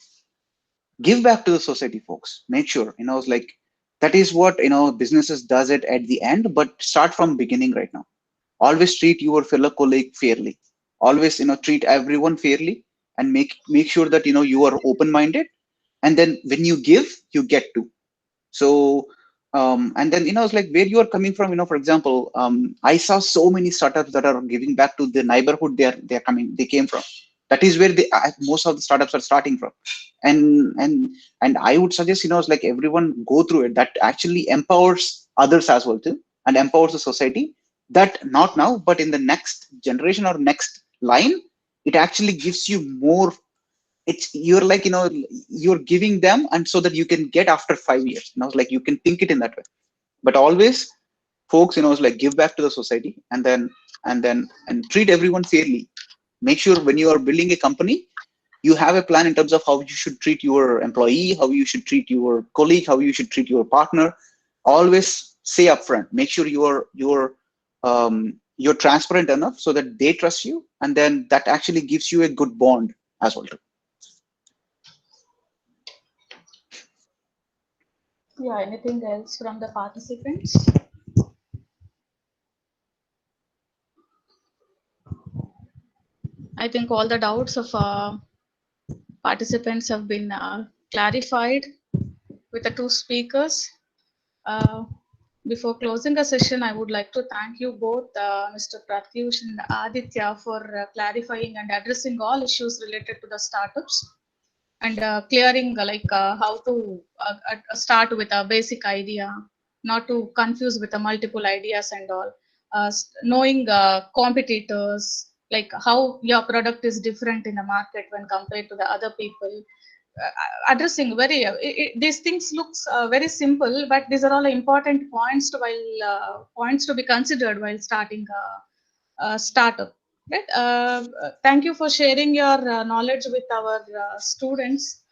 give back to the society, folks. Make sure, it's like, that is what, businesses does it at the end, but start from beginning right now. Always treat your fellow colleague fairly. Always, treat everyone fairly, and make sure that, you are open-minded. And then when you give, you get to. So, and then, it's like where you are coming from, for example, I saw so many startups that are giving back to the neighborhood they came from. That is where most of the startups are starting from. And I would suggest, it's like everyone go through it. That actually empowers others as well too, and empowers the society. That not now, but in the next generation or next line, it actually gives you more. You're like, you're giving them, and so that you can get after 5 years. Like you can think it in that way. But always, folks, it's like give back to the society, and treat everyone fairly. Make sure when you are building a company, you have a plan in terms of how you should treat your employee, how you should treat your colleague, how you should treat your partner. Always say upfront. Make sure you're transparent enough so that they trust you, and then that actually gives you a good bond as well too. Yeah, anything else from the participants? I think all the doubts of participants have been clarified with the two speakers. Before closing the session, I would like to thank you both, Mr. Pratyush and Aditya, for clarifying and addressing all issues related to the startups, and clearing how to start with a basic idea, not to confuse with the multiple ideas and all. Knowing competitors, like how your product is different in the market when compared to the other people. Addressing these things looks very simple, but these are all important points to be considered while starting a startup. Right? Thank you for sharing your knowledge with our students.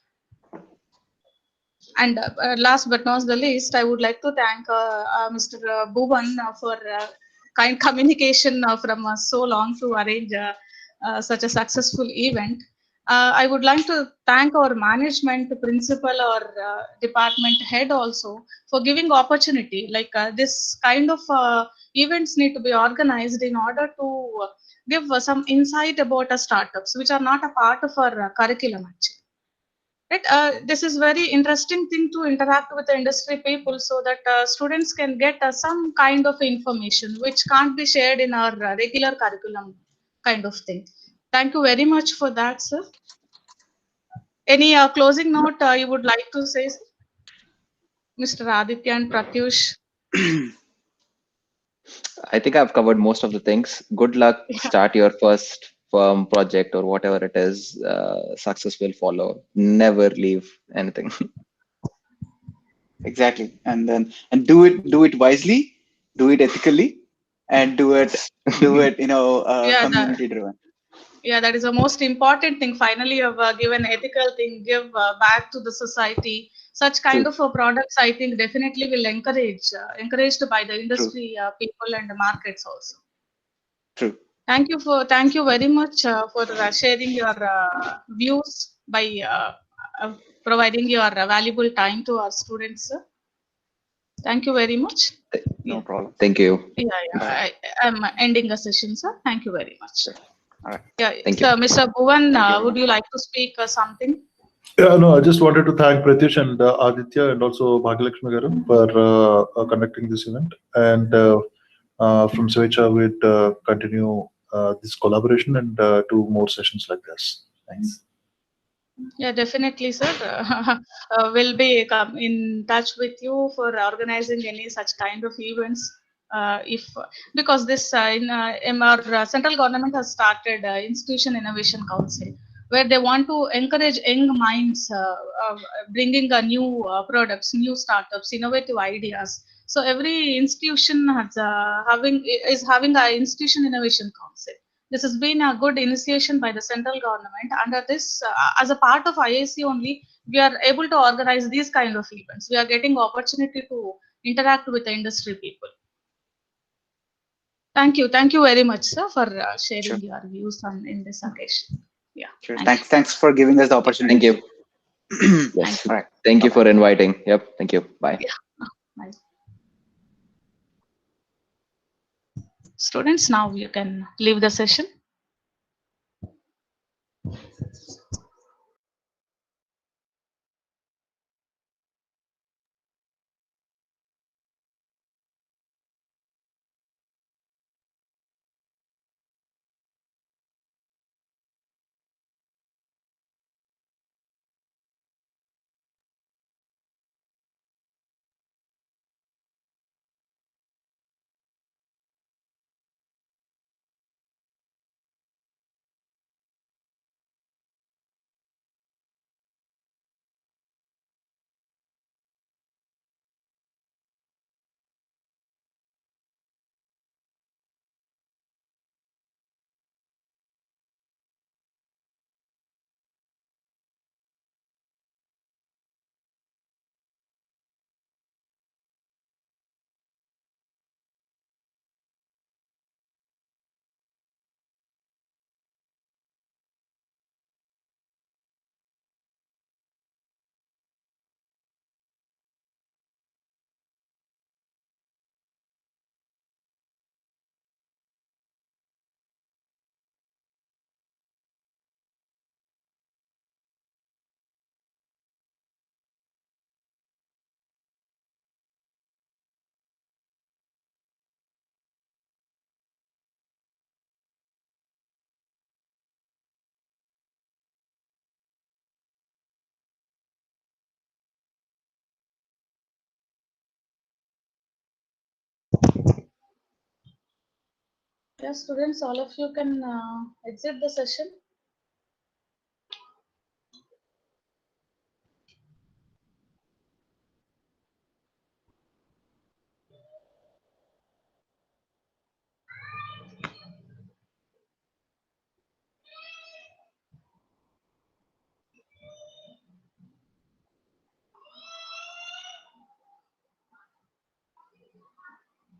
And last but not the least, I would like to thank Mr. Bhuvan for kind communication from so long to arrange such a successful event. I would like to thank our management, principal, or department head also for giving opportunity. This kind of events need to be organized in order to give some insight about startups, which are not a part of our curriculum actually. Right? This is very interesting thing to interact with the industry people, so that students can get some kind of information which can't be shared in our regular curriculum kind of thing. Thank you very much for that, sir. Any closing note you would like to say, sir? Mr. Aditya and Pratyush? I think I've covered most of the things. Good luck. Yeah. Start your first firm project or whatever it is. Success will follow. Never leave anything. Exactly. And do it wisely, do it ethically, and do it, Yeah, community driven. yeah, that is the most important thing. Finally, you have given ethical thing, give back to the society. Such kind True. of products, I think, definitely will encouraged by the True. industry people and the markets also. True. Thank you very much for sharing your views by providing your valuable time to our students. Sir. Thank you very much. No Yeah. problem. Thank you. I'm ending the session, sir. Thank you very much. All right. Yeah, Thank so you. Mr. Bhuvan, Thank you. would you like to speak something? Yeah, no, I just wanted to thank Pratyush and Aditya and also Bhagyalakshmi Garu for conducting this event. And from Svecha, we'd continue this collaboration and do more sessions like this. Thanks. Yeah, definitely, sir. We'll be in touch with you for organizing any such kind of events. If because this in our central government has started Institution Innovation Council, where they want to encourage young minds, bringing new products, new startups, innovative ideas. So every institution is having a Institution Innovation Council. This has been a good initiation by the central government. Under this, as a part of IIC only, we are able to organize these kind of events. We are getting opportunity to interact with the industry people. Thank you very much, sir, for sharing Sure. your views on in this occasion. Yeah. Sure. Thank Thanks for giving us the opportunity. Thank you. Yes. All right. Thank you Bye-bye. for inviting. Yep. Thank you. Bye. Yeah. Bye. Students, now you can leave the session. Yeah, students, all of you can exit the session.